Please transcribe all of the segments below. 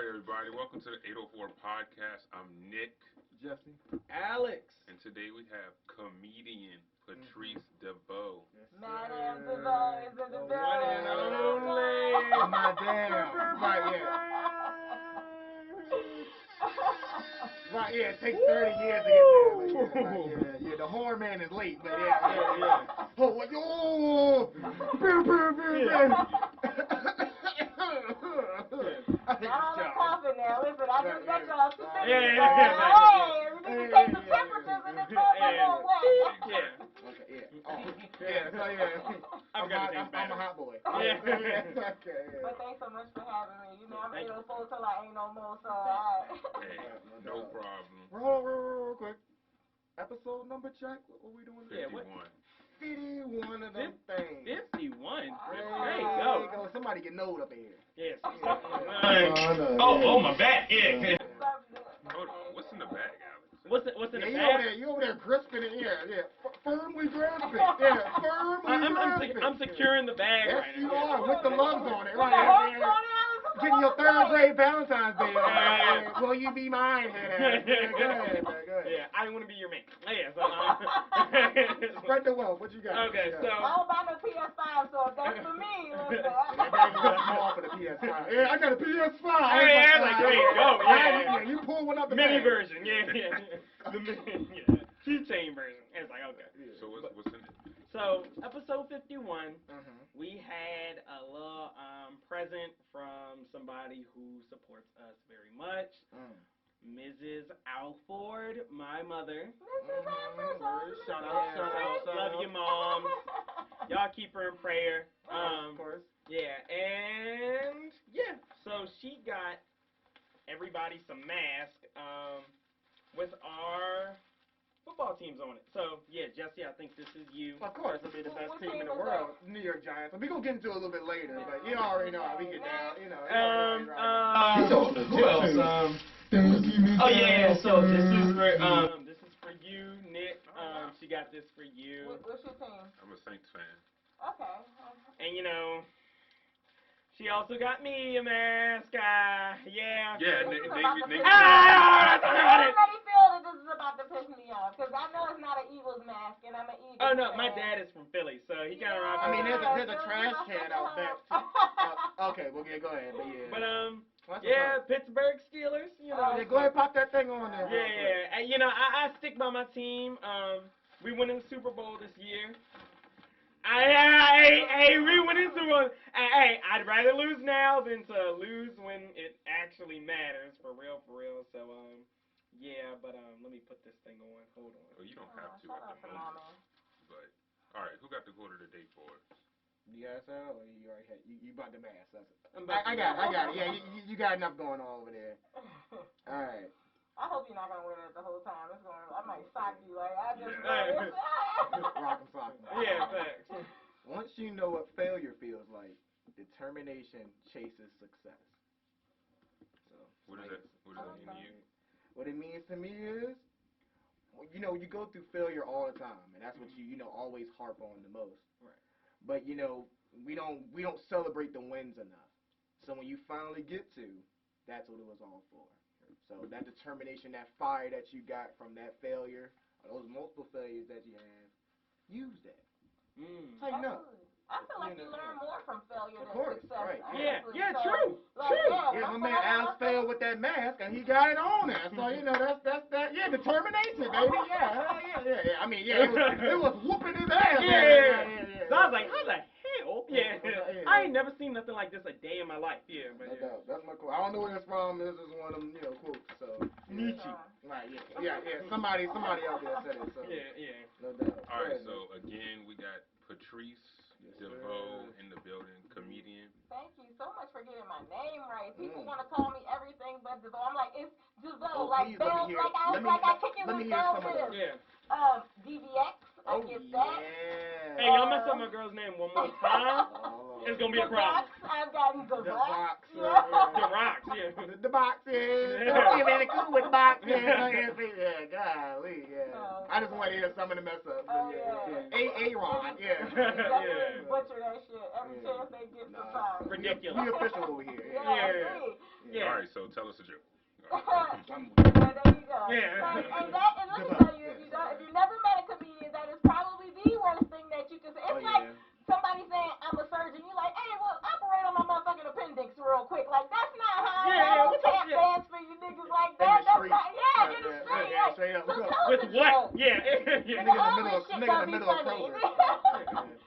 right, everybody. Welcome to the 804 podcast. I'm Nick. Jesse. Alex. And today we have comedian Patrice DeVeaux. Yes, Madame DeVeaux is in the building. One and only. Madame. Right, yeah. Right, yeah, it takes 30 years to get there. But yeah, the horn man is late, but yeah. Oh, what? Oh! Not on the coffin now. Listen, I just got y'all some things. Yeah. Hey, we need to take the temperatures in the coffin Yeah. away. Yeah. Okay, yeah. Oh, yeah, so yeah. I'm a hot boy. Yeah. Okay, yeah. But thanks so much for having me. You know, I'm Thank you. 804 till I ain't no more, so I... Hey, no problem. Real quick. Episode number check. What we doing? 51. 51 of them things. 51. There you go. Somebody get node up in here. Yes. Oh, my back. Yeah. Hold on. What's in the bag, Alex? What's in the you bag? over there gripping it. Yeah. Firmly grasping. Yeah, firmly grasping. I'm securing the bag Yes, right you now. are, with the lugs on it. Right. Right. Getting your third grade Valentine's Day. Will you be mine? Yeah, go ahead. Yeah, I want to be your man. Yeah, so, Spread the wealth. What you got? Okay, so. I don't buy no PS5, so if that's for me, listen. That bag is too small for the PS5. Yeah, I got a PS5. Yeah, like, there you go. Yeah. You pull one up the Mini bag. version. Yeah. The keychain version. It's like, okay. So what's in it? So, episode 51, we had a little present from somebody who supports us very much. Mrs. Alford, my mother. Shout out. Love you, Mom. Y'all keep her in prayer. Of course. Yeah, and yeah, so she got everybody some masks with our football teams on it. So yeah, Jesse, I think this is you. Of course, it'll be the best team in the world, New York Giants. We're gonna get into it a little bit later, but you already know how we get down. You know. Who else? Oh yeah, so this is for you, Nick. She got this for you. What's your team? I'm a Saints fan. Okay. And you know, she also got me a mask. Yeah. Yeah, This is Navy. about to piss me Ah, off. I already feel that this is about to piss me off, because I know it's not an Eagles mask, and I'm an Eagles Oh no, fan. my dad is from Philly, so he kind of rocks. I mean, there's a trash can out there. Okay, well, yeah, go ahead, but yeah. But yeah, Pittsburgh Steelers. You know. Yeah, go ahead, pop that thing on there. Yeah. And, you know, I stick by my team. We won in the Super Bowl this year. We went into Super Bowl. Hey, I'd rather lose now than to lose when it actually matters, for real. So, yeah, but let me put this thing on. Hold on. Well, you don't have to at the moment. But all right, who got the quarter of the day for us? You guys have, or you already had? You bought the mask. I got it. Yeah, you got enough going on over there. All right. I hope you're not gonna wear that the whole time. I might sock you. Like I just. Rock 'em, sock 'em. Yeah, thanks. Once you know what failure feels like, determination chases success. So What does that mean to you? What it means to me is, you know, you go through failure all the time, and that's what you always harp on the most. Right. But you know, we don't celebrate the wins enough. So when you finally get to, that's what it was all for. So that determination, that fire that you got from that failure, or those multiple failures that you have, use that. Tighten up. I feel like you learn more from failure than success. Right. Yeah, so, true. Like, True. Yeah, my man Alex failed with that mask, and he got it on there. So you know that's determination, baby. Yeah. I mean, yeah, it was whooping his ass. Yeah. So I was like, how the hell? Yeah. I ain't never seen nothing like this a day in my life. Yeah, but No doubt. That's my quote. I don't know where it's from. This is one of them, quotes. So Nietzsche. Right. Yeah. Somebody out there said it. So Yeah. no doubt. All right, so again, we got Patrice DeVeaux in the building, comedian. Thank you so much for getting my name right. People want to call me everything but DeVeaux. I'm like, it's DeVeaux. Like Bell, I kick it with Bell Biv. Yeah. DVX. I get that. Yeah. Hey, y'all mess up my girl's name one more time. It's gonna be a problem. I've gotten the box. The rocks, yeah. The box, yeah. You're really cool with the box, yeah. Golly, yeah. I just want to hear some of the mess ups. Aaron, yeah. Butcher that shit every chance they get to find. Ridiculous. We official over here. Yeah. Yeah. All right, so tell us a joke. There you go. Yeah. And let me tell you, if you never met a comedian, that is probably the worst thing that you can say. It's like somebody saying, I'm a surgeon. You're like, hey, well, operate on my motherfucking appendix real quick. Like, that's not how I don't tap dance for you niggas like that. That's not, in the street. Yeah, straight up. So With what? Yeah. Nigga in the middle of Kroger.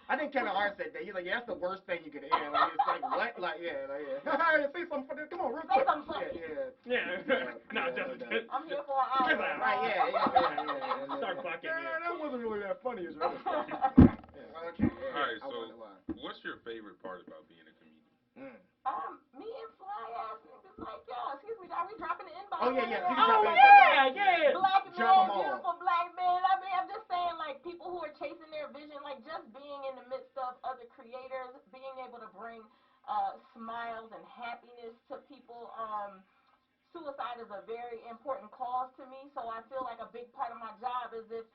I think Kevin Hart said that. He's like, yeah, that's the worst thing you could hear. Like, it's like, what? Like, say something for this. Come on, real quick. Say something funny. I'm here for an hour. Right, Start clocking. That wasn't really that funny. It's really funny. All right, so what's your favorite part about being a comedian? Me and fly ass niggas like y'all. Excuse me, are we dropping the inbox? Oh yeah. Black men, beautiful black men. I mean, I'm just saying, like, people who are chasing their vision, like, just being in the midst of other creators, being able to bring smiles and happiness to people. Suicide is a very important cause to me, so I feel like a big part of my job is if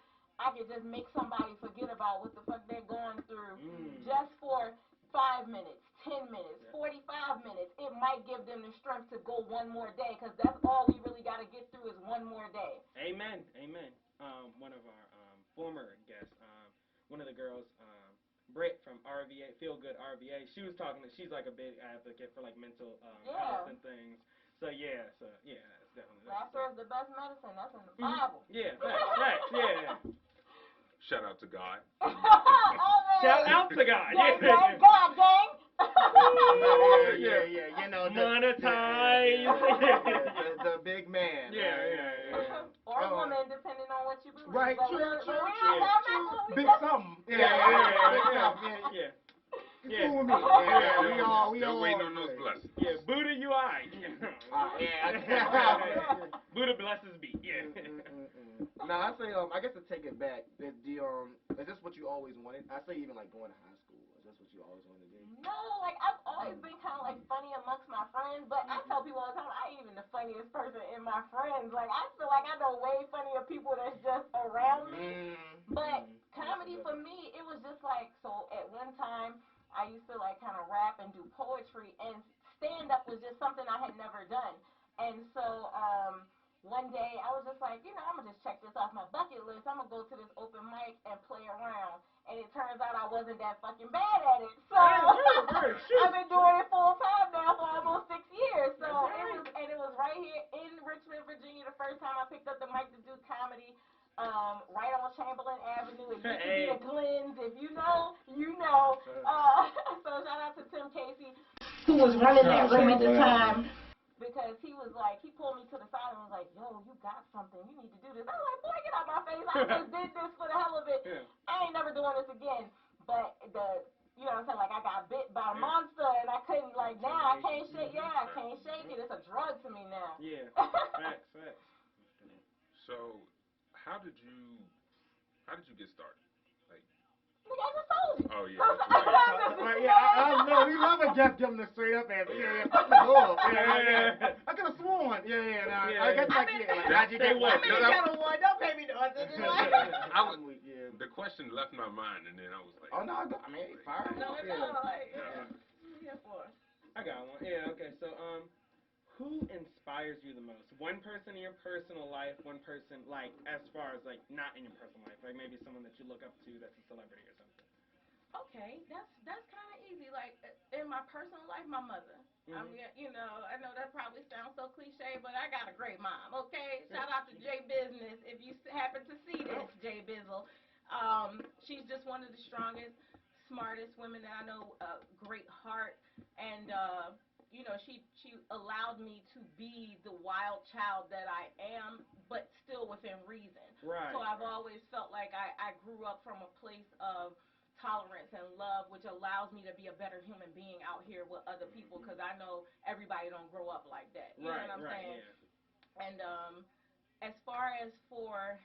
I could just make somebody forget about what the fuck they're going through just for 5 minutes, 10 minutes, 45 minutes. It might give them the strength to go one more day, because that's all we really got to get through is one more day. Amen. One of our former guests, one of the girls, Britt from RVA, Feel Good RVA, she was talking. She's like a big advocate for like mental health and things. So that's definitely. Laughter is the best medicine. That's in the Bible. Yeah, facts. Yeah. Shout out to God. Shout out to God. Gang, God, gang. You know, monetize. The big man. Yeah. Or a woman, depending on what you believe. Right, true. Big something. Yeah. Fool me. We all waiting on those blessings. Yeah, Buddha, you alright. Buddha blesses me. Yeah. No, I say I guess to take it back, is this what you always wanted? I say even like going to high school. Is this what you always wanted to do? No, like I've always been kind of like funny amongst my friends, but I tell people all the time I ain't even the funniest person in my friends. Like I feel like I know way funnier people that's just around me. But comedy for me, it was just like, so at one time I used to like kind of rap and do poetry, and stand up was just something I had never done. And so one day I was just like, I'm going to just check this off my bucket list. I'm going to go to this open mic and play around. And it turns out I wasn't that fucking bad at it. So I've been doing it full time now for almost 6 years. So it was right here in Richmond, Virginia, the first time I picked up the mic to do comedy. Right on Chamberlain Avenue. It used to be a Glenn's. If you know, you know. So shout out to Tim Casey, who was running that room at the time. Because he was like, he pulled me to the side and was like, yo, you got something. You need to do this. I was like, boy, get out my face. I just did this for the hell of it. Yeah. I ain't never doing this again. But you know what I'm saying? Like, I got bit by a monster and I couldn't, like, now I can't shake. Yeah, I can't shake it. It's a drug to me now. Yeah. Facts. So, how did you get started? Nigga, I just told you. Oh, yeah. I know. We love a guest giving the straight up answer. Fuck the bull. I could have sworn. I guess say what? Don't pay me no attention. The question left my mind, and then I was like, oh, no, I mean, fire. No, like, yeah, boy. I got one. Yeah, okay. So, who inspires you the most? One person in your personal life, one person, like, as far as, like, not in your personal life, like maybe someone that you look up to that's a celebrity or something. Okay, that's kind of easy. Like, in my personal life, my mother. I mean, I know that probably sounds so cliche, but I got a great mom, okay? Shout out to Jay Business. If you happen to see this, Jay Bizzle. She's just one of the strongest, smartest women that I know, great heart, and, she allowed me to be the wild child that I am, but still within reason. Right. So I've always felt like I grew up from a place of tolerance and love, which allows me to be a better human being out here with other people, because I know everybody don't grow up like that. You know what I'm saying? Yeah. And as far as for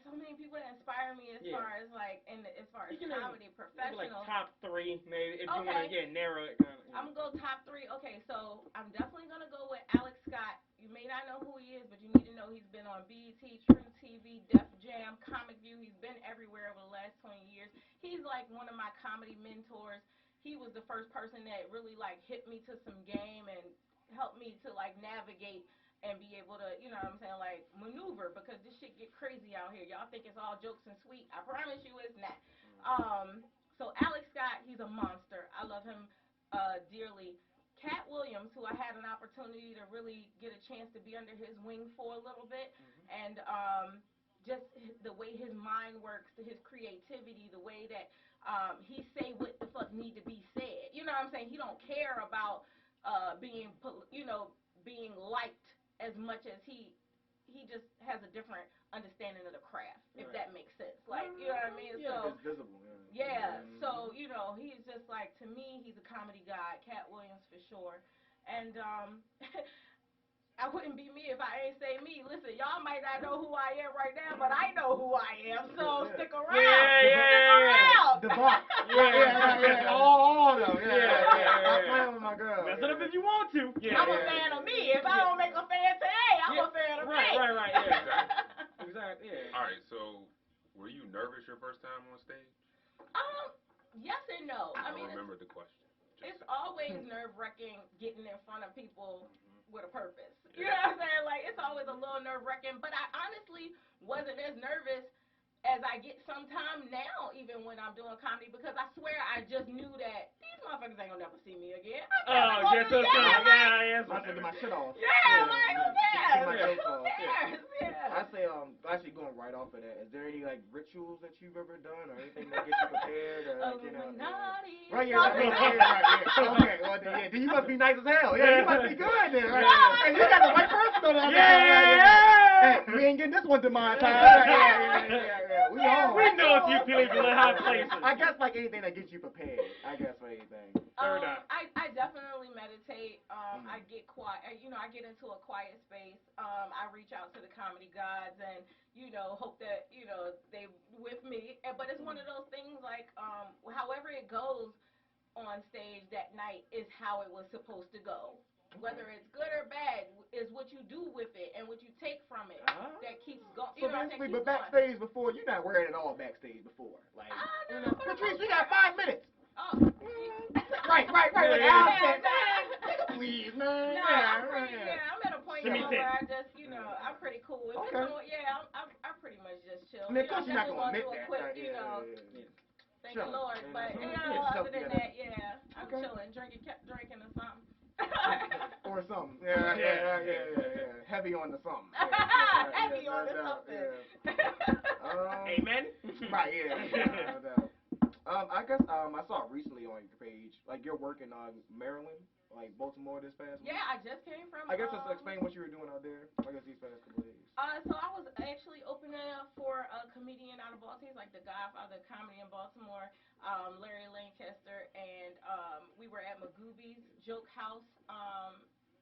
so many people that inspire me as far as like as far as comedy professionals. Like top 3 maybe if you want to narrow it kind of. I'm gonna go top 3. Okay, so I'm definitely gonna go with Alex Scott. You may not know who he is, but you need to know he's been on BET, True TV, Def Jam, Comic View. He's been everywhere over the last 20 years. He's like one of my comedy mentors. he was the first person that really like hit me to some game and helped me to like navigate and be able to, you know what I'm saying, like maneuver, because this shit get crazy out here. Y'all think it's all jokes and sweet. I promise you it's not. So Alex Scott, he's a monster. I love him dearly. Cat Williams, who I had an opportunity to really get a chance to be under his wing for a little bit, and just the way his mind works, his creativity, the way that he say what the fuck need to be said. You know what I'm saying? He don't care about being, being liked as much as he just has a different understanding of the craft, if that makes sense. Like, you know what I mean? Yeah, So it's visible. yeah. So he's just like, to me, he's a comedy god, Cat Williams for sure, and I wouldn't be me if I ain't say me. Listen, y'all might not know who I am right now, but I know who I am. So stick around. Stick around. DeVeaux. Yeah. All of them. Stop playing with my girl. Mess it up if you want to. I'm a fan of me. If I don't make a fan today, I'm a fan of me. Right. Yeah. Exactly. Yeah. All right. So, were you nervous your first time on stage? Yes and no. I mean, remember the question. It's always nerve-wracking getting in front of people with a purpose. You know what I'm saying? Like, it's always a little nerve-wracking, but I honestly wasn't as nervous as I get sometime now, even when I'm doing comedy, because I swear I just knew that these motherfuckers ain't gonna never see me again. Oh, just so yeah. I get my shit off. Like, who cares? Get my jokes off. Yeah. I say, actually going right off of that, is there any like rituals that you've ever done or anything that gets you prepared or like, Illuminati. Right, right. Okay, well, then you must be nice as hell. Yeah, you must be good then. Right? Hey, you got the right person on that. Hey, we ain't getting this one demonetized. Yeah. We know a few people in high places. I guess like anything that gets you prepared. I guess for anything. I definitely meditate. I get quiet. I get into a quiet space. I reach out to the comedy gods and hope that they with me. But it's one of those things like however it goes on stage that night is how it was supposed to go. Whether it's good or bad is what you do with it and what you take from it that keeps going. So basically, but backstage before, you're not worried at all backstage before. Like, Patrice, we got 5 minutes. Oh. Right. Like, Al said, please, man. I'm at a point now where I just, I'm pretty cool. If it's on, I pretty much just chill. I mean, of course you're not going to admit that. Thank you, Lord. But, other than that, I'm chilling, drinking or something. Or something. Yeah. Heavy on the something. Heavy on the something. Amen. Right, no doubt. I guess I saw recently on your page, like you're working on Maryland, like Baltimore this past week. Yeah, I just came from. I guess just explain what you were doing out there. I guess these past couple of days. So I was actually opening up for a comedian out of Baltimore. He's like the godfather of comedy in Baltimore, Larry Lancaster, and we were at Magooby's Joke House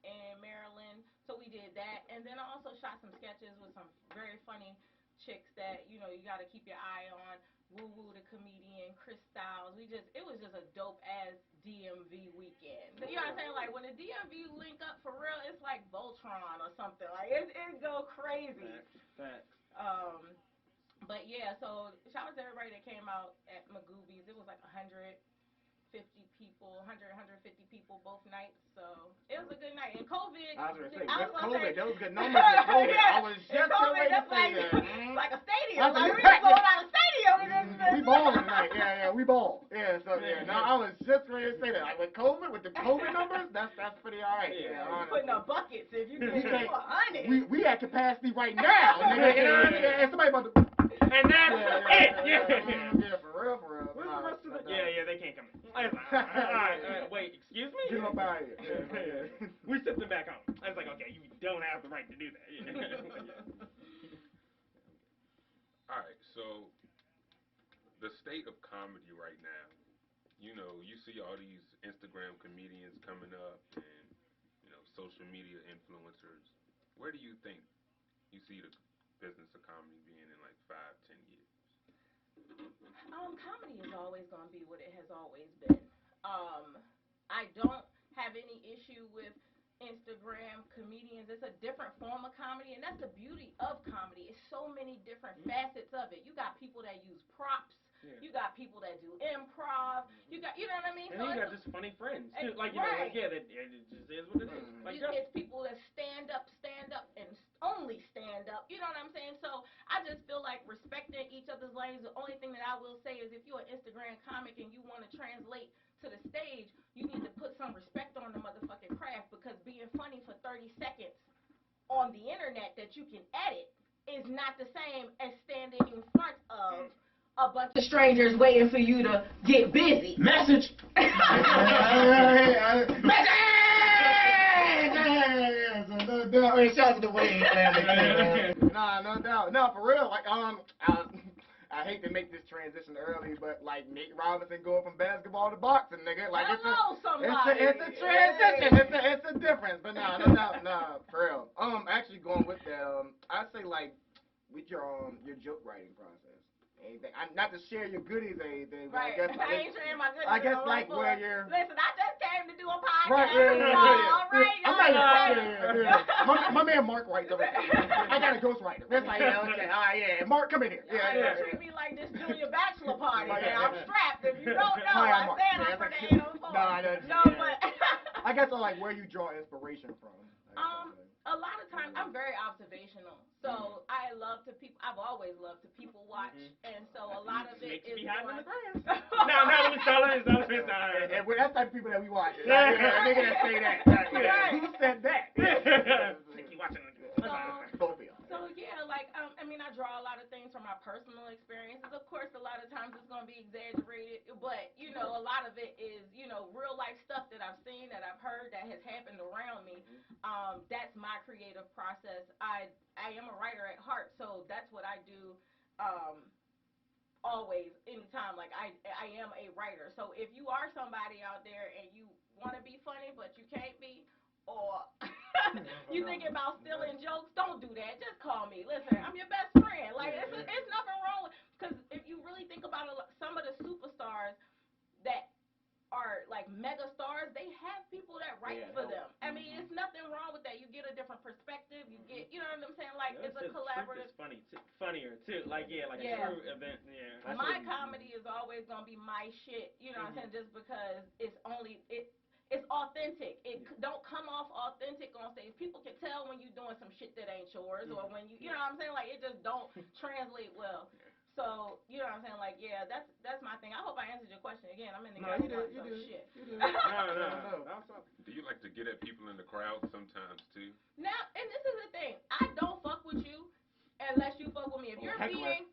in Maryland. So we did that, and then I also shot some sketches with some very funny chicks that you got to keep your eye on. Woo Woo the comedian, Chris Styles. It was just a dope ass DMV weekend. You know what I'm saying? Like when the DMV link up for real, it's like Voltron or something. Like it go crazy. Facts. But yeah, so shout out to everybody that came out at Magooby's. It was like 150 people, 150 people both nights. So it was a good night. And COVID, I was gonna say, COVID, those good numbers with COVID. I was just COVID, ready to that's say like, that. like a stadium. Like we sold out a stadium. We balling tonight. Yeah, we ball. Yeah, so no, I was just ready to say that. Like with COVID, with the COVID numbers, that's pretty all right. Yeah, putting up buckets if you get 100. We at capacity right now, nigga. You know what I mean? And somebody about to. And that's it. Yeah, for real. Where's the rest of the? Yeah, they can't come in. All right, wait, excuse me? Get them up out of here. We sent them back home. I was like, okay, you don't have the right to do that. All right, so the state of comedy right now, you see all these Instagram comedians coming up and, social media influencers. Where do you think you see the business of comedy being in like 5-10 years? Comedy is always going to be what it has always been. I don't have any issue with Instagram comedians. It's a different form of comedy, and that's the beauty of comedy. It's so many different facets of it. You got people that use props. Yeah. You got people that do improv. You got, you know what I mean? And So you got it's just funny friends too. Like, right. it just is what it is. Like, It's people that stand up, and only stand up. You know what I'm saying? So I just feel like respecting each other's lanes. The only thing that I will say is if you're an Instagram comic and you want to translate to the stage, you need to put some respect on the motherfucking craft, because being funny for 30 seconds on the internet that you can edit is not the same as standing in front of a bunch of strangers waiting for you to get busy. Message. Shout out to the Wayne family. Nah, no doubt. No, for real. Like, I hate to make this transition early, but like Nate Robinson going from basketball to boxing, nigga. Like, hello, somebody. It's a transition. It's a difference. But nah, no doubt. Nah, for real. Actually going with that, I say like with your joke writing process. Anything. Not to share your goodies or anything, but right. I guess like, I ain't sharing my goodies. I guess like where you're. Listen, I just came to do a podcast. Right, yeah. All right, My man Mark writes everything. I got a ghostwriter. That's like, yeah, okay, all right, yeah. Mark, come in here. Yeah. Treat me like this junior bachelor party. Right, Man, I'm strapped. If you don't know, Hi, I Mark. stand up for the 804. No, but I guess I like where you draw inspiration from. A lot of times I'm very observational, so I love to people. I've always loved to people watch, and so a lot of it is behind going. the grass. No, let me start. And we're that type of people that we watch. Yeah, nigga that say that. Right. Who said that? You watching Both of y'all. So yeah, like I mean, I draw a lot of things from my personal experiences. Of course, a lot of times it's gonna be exaggerated, but you know, a lot of it is real life stuff that I've seen, that I've heard, that has happened around me. That's my creative process. I am a writer at heart, so that's what I do. Always, anytime, like I am a writer. So if you are somebody out there and you want to be funny but you can't be, or you thinking about stealing jokes, don't do that. Just call me. Listen, I'm your best friend. Like it's nothing wrong with, because if you really think about it, some of the superstars that are like mega stars, they have people that write for them. I mean, it's nothing wrong with that. You get a different perspective. You get, you know what I'm saying? Like it's a collaborative. It's funnier too. Like a true event. Yeah. My comedy is always gonna be my shit. You know what I'm saying? Just because it's authentic. It don't come off authentic on stage. People can tell when you're doing some shit that ain't yours, or when you know what I'm saying? Like it just don't translate well. So, you know what I'm saying? Like, yeah, that's my thing. I hope I answered your question. Again, I'm in the You did. shit. No. Do you like to get at people in the crowd sometimes, too? Now, and this is the thing. I don't fuck with you unless you fuck with me. If you're being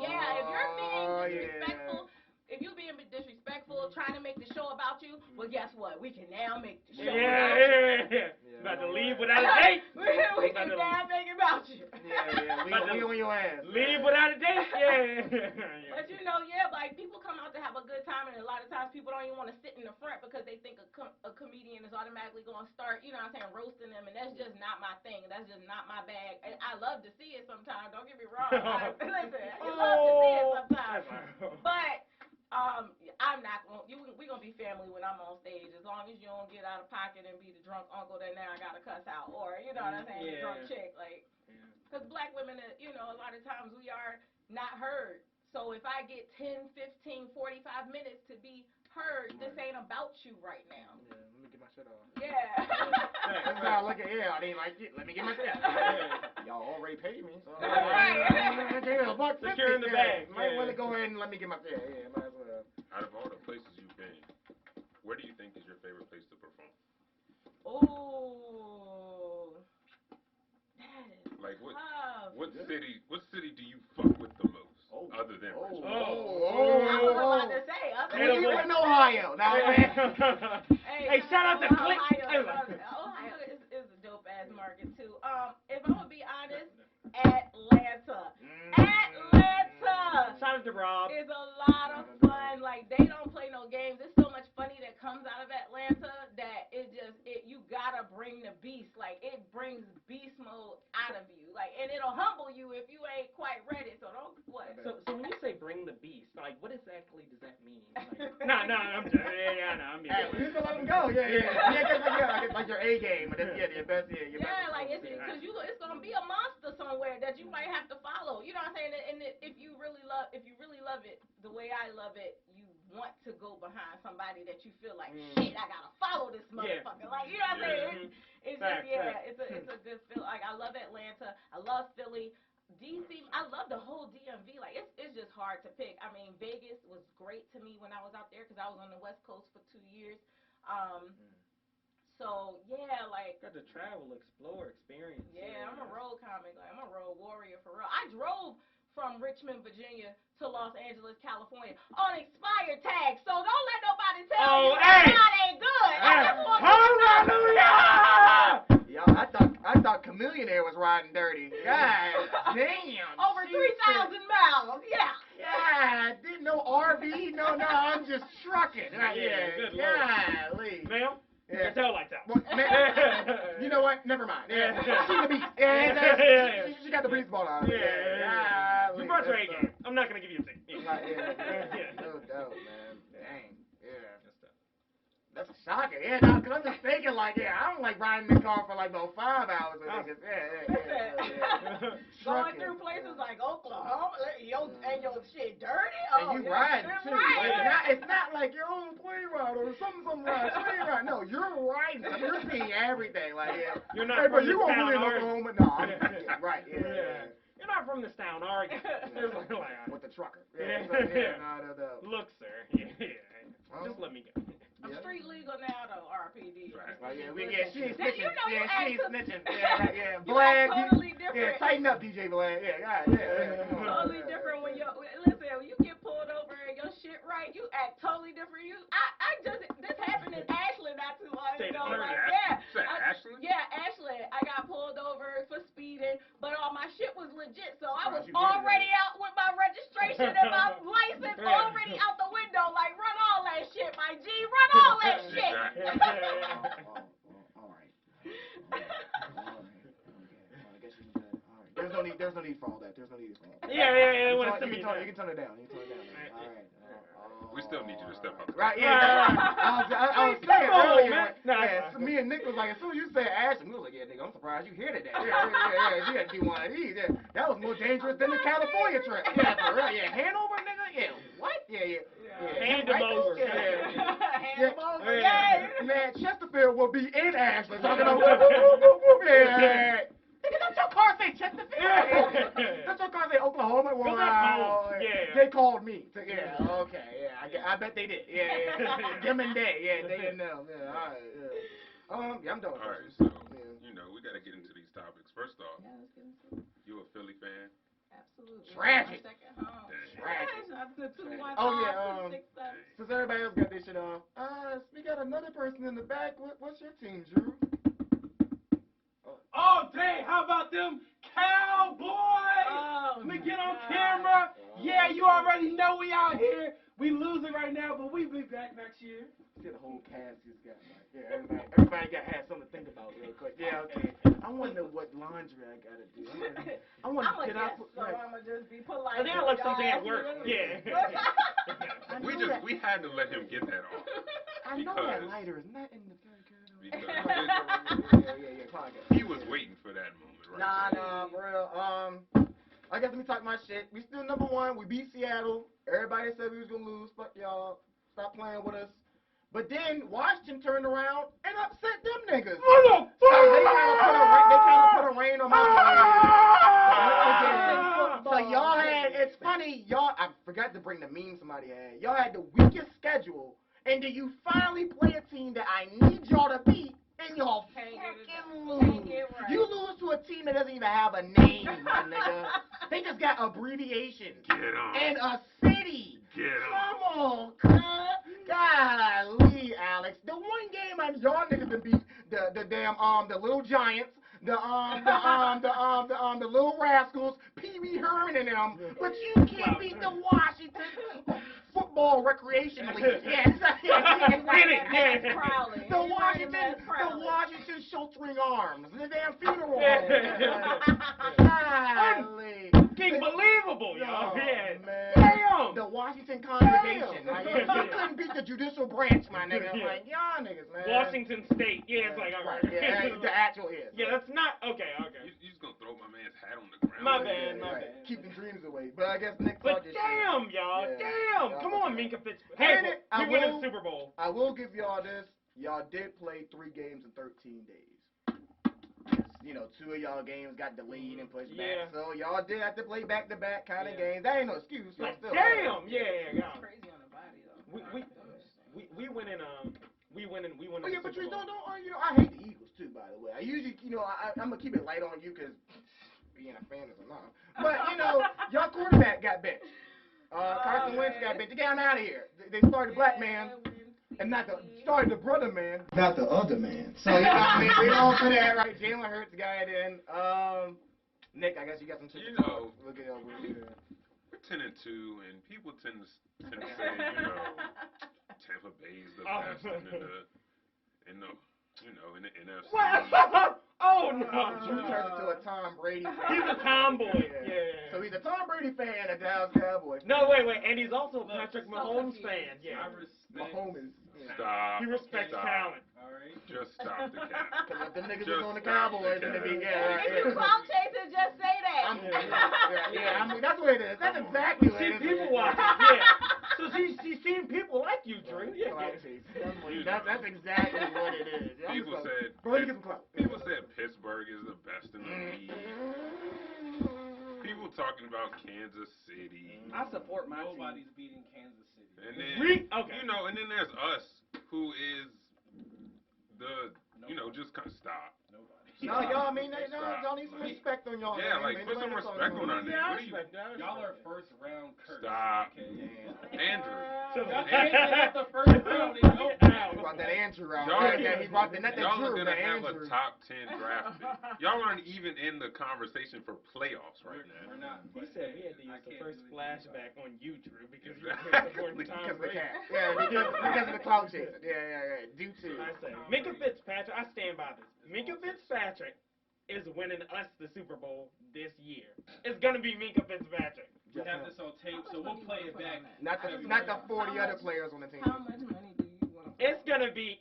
disrespectful, if you're being disrespectful, trying to make the show about you, well, guess what? We can now make the show about you. Yeah. About to leave without a date. We can now make it about you. We on your ass. Leave without a date. Yeah. But like people come out to have a good time, and a lot of times people don't even want to sit in the front because they think a comedian is automatically going to start, you know what I'm saying, roasting them, and that's just not my thing. That's just not my bag. I love to see it sometimes. Don't get me wrong. Listen, you love to see it sometimes. But I'm not gonna. We gonna be family when I'm on stage. As long as you don't get out of pocket and be the drunk uncle that now I gotta cuss out, or you know what I'm saying, the drunk chick. Like, because black women, a lot of times we are not heard. So if I get 10, 15, 45 minutes to be heard, this ain't about you right now. Yeah, let me get my shit off. Yeah. That's how I look at I didn't like it. Let me get my shit off. Y'all already paid me. So Right. Securing the bag. Might want to go ahead and let me get my shit. Yeah, might as well. Out of all the places you've been, where do you think is your favorite place to perform? Oh, that is like tough. What city do you fuck with the most? Other than Richmond. I was about to say other than Richmond. In Ohio. Now, hey, shout out to Click. Ohio is a dope ass market too. If I'm gonna be honest, Atlanta. Shout out to Rob. It's a lot of fun. Like they don't play no games. There's so much funny that comes out of Atlanta that you gotta bring bring the beast. Like, it brings beast mode out of you. Like, and it'll humble you if you ain't quite ready. So don't what. So when you say bring the beast, like, what exactly does that mean? Like, no, I'm just, I'm being. Hey, you just let them go. Like your A game, but your best. Like it's because it's gonna be a monster somewhere that you might have to follow. You know what I'm saying? And if you really love it the way I love it, you want to go behind somebody that you feel like shit. I gotta follow this motherfucker. Like, you know what I'm saying? It's just it's a good feel. Like, I love Atlanta. I love Philly. DC, I love the whole DMV. Like, it's just hard to pick. I mean, Vegas was great to me when I was out there because I was on the West Coast for 2 years. So yeah, like, got to travel, explore, experience. Yeah, I'm a road comic. Like, I'm a road warrior for real. I drove from Richmond, Virginia to Los Angeles, California on expired tags. So don't let nobody tell you that God ain't good. I just want Hallelujah! Yo, I thought Chameleonaire was riding dirty. God damn. Over 3,000 miles. Yeah. Yeah, didn't no RV. No, I'm just trucking. Good golly. Ma'am? Yeah. Your tail lights out. Well, you know what? Never mind. Yeah. She the beast. She got the beast ball on. You brought your A game. I'm not gonna give you a C. No doubt, man. Dang. Yeah. That's a shocker. Yeah, no, because I'm just thinking, like, I don't like riding the car for like about 5 hours. Going through places like Oklahoma, and your shit dirty. And you riding too. Right. It's not like your own plane ride or something ride, train ride. No, you're riding. So you're seeing everything. Like, You're not hey, but from you this gonna town, really in are you? Oklahoma? No, I'm right. Yeah. You're not from this town, are you? With the trucker. No. Look, sir. Just let me go. I'm street legal now, though, RPD. Right. She ain't snitching. You know, She ain't snitching. You Vlad, totally different. tighten up, DJ Vlad. Totally different when when you get pulled over and your shit right, you act totally different. This happened in Ashland not too long ago. Ashland? Yeah, Ashland. I got pulled over for speeding, but all my shit was legit, so I was already out with my registration and my license already out the window. Like, run all that shit, my G. Run all that shit. All right. Okay. I guess you can do that. All right. There's no need for all that. There's no need for all that. Yeah. You can turn it down. All right. We still need you to step up. Right, I was saying earlier, so me and Nick was like, as soon as you said Ashton, we was like, nigga, I'm surprised you here today. You got to do one of these. That was more dangerous than the California trip. For real. Hanover, nigga. What? Hand him over. Man, Chesterfield will be in Ashland talking about Nigga, don't your car say Chesterfield? Don't your car say Oklahoma? Wow. They called me. I bet they did. Them and they. They and them. All right. I'm done. All right, so, we got to get into these topics. First off, you a Philly fan? Absolutely. Tragic. My second home. Tragic. Since everybody else got this shit on, we got another person in the back. What's your team, Drew? Oh, dang, how about them Cowboys? Let me get on camera. Yeah, you already know we out here. We losing right now, but we be back next year. See, the whole cast just got like, everybody had something to think about real quick. Okay. I wonder what laundry I gotta do. I'm a guest, so I'ma just be polite. I think I left something at work. We had to let him get that off. I know that lighter is not in the third He was waiting for that moment, right? Nah, for real. I guess let me talk my shit. We still number one. We beat Seattle. Everybody said we was gonna lose. Fuck y'all. Stop playing with us. But then Washington turned around and upset them niggas. So they kind of put a rain on my head. So y'all had, it's funny, I forgot to bring the meme somebody had. Y'all had the weakest schedule, and then you finally play a team that I need y'all to beat, and y'all fucking lose. You lose to a team that doesn't even have a name, my nigga. They just got abbreviations. Get on. And a city. Get on. Come on, cuz. Golly, Alex. The one game y'all niggas been beat the damn the little Giants, the little Rascals, Pee Wee Herman and them, but you can't beat the Washington football football recreation league. Yeah, the Washington Sheltering Arms, the damn funeral home. Golly. Believable, y'all. Oh, Yeah. man. Damn. The Washington Congregation. Like, you couldn't beat the judicial branch, my nigga. I'm like, y'all niggas, man. Washington State. Yeah, it's like, all right. Yeah, the actual is. Yeah, that's not okay. You just gonna throw my man's hat on the ground? My bad. Keeping dreams away. But I guess Nick But talked this damn, shit. y'all. Yeah. Damn. Come on, Minka Fitzpatrick. Hey, we win the Super Bowl. I will give y'all this. Y'all did play 3 games in 13 days. You know, 2 of y'all games got delayed and pushed back. So y'all did have to play back-to-back kind of games. That ain't no excuse. Y'all Like, still damn. Yeah. Crazy on the body though. We went in we went in Oh yeah, the Patrice, Super Bowl. don't you know, I hate the Eagles too, by the way. I usually, you know, I'm gonna keep it light on you because being a fan is enough. But you know, y'all quarterback got benched. Carson Wentz got benched. Get him out of here. They started the black man. And not the brother man. Not the other man. So, you know what I mean? We all for that, right? Jalen Hurts got it in. Nick, I guess you got some shit to talk. We'll get over here. We're 10-2, and people tend to say, you know, Tampa Bay is the best in the NFC. What? Oh no! Drew turned into a Tom Brady fan. He's a tomboy. Yeah. So he's a Tom Brady fan at the Dallas Cowboys. No, wait, and he's also a Patrick Mahomes fan. Yeah. I respect. Mahomes. Stop. He respects talent. All right. Just stop the cap. Because if them niggas was on the Cowboys, then it'd be, If you clout chasing, just say that. I mean, that's what it is. That's exactly what it is. She's people watching. Yeah. So she's seen people like you, Drew. Yeah. That's exactly what it is. People said Pittsburgh is the best in the league. People talking about Kansas City. I support my Nobody's team. beating Kansas City. And then okay. you know, and then there's us, who is the just kind of stop. Nobody. No, y'all, I mean, y'all need some respect on y'all. Yeah, man. like put some respect on our name. Yeah, What do you? Y'all are first round curse. Stop. Okay. Andrew. Y'all can't get the first round. They go He brought that Andrew out. Y'all He brought not that Y'all Drew, are but gonna have Andrew. a top 10 draft pick. Y'all aren't even in the conversation for playoffs right now. We're not. He said we had to use the first flashback on you, Drew, because you were Exactly. supporting Tom Brady. Yeah, because of the cloud chasing. Yeah. Due to. I say, Minka Fitzpatrick. I stand by this. Minka Fitzpatrick is winning us the Super Bowl this year. It's gonna be Minka Fitzpatrick. We have this on tape, so we'll play it back. Not the 40 other players on the team. How much money do you want to It's gonna be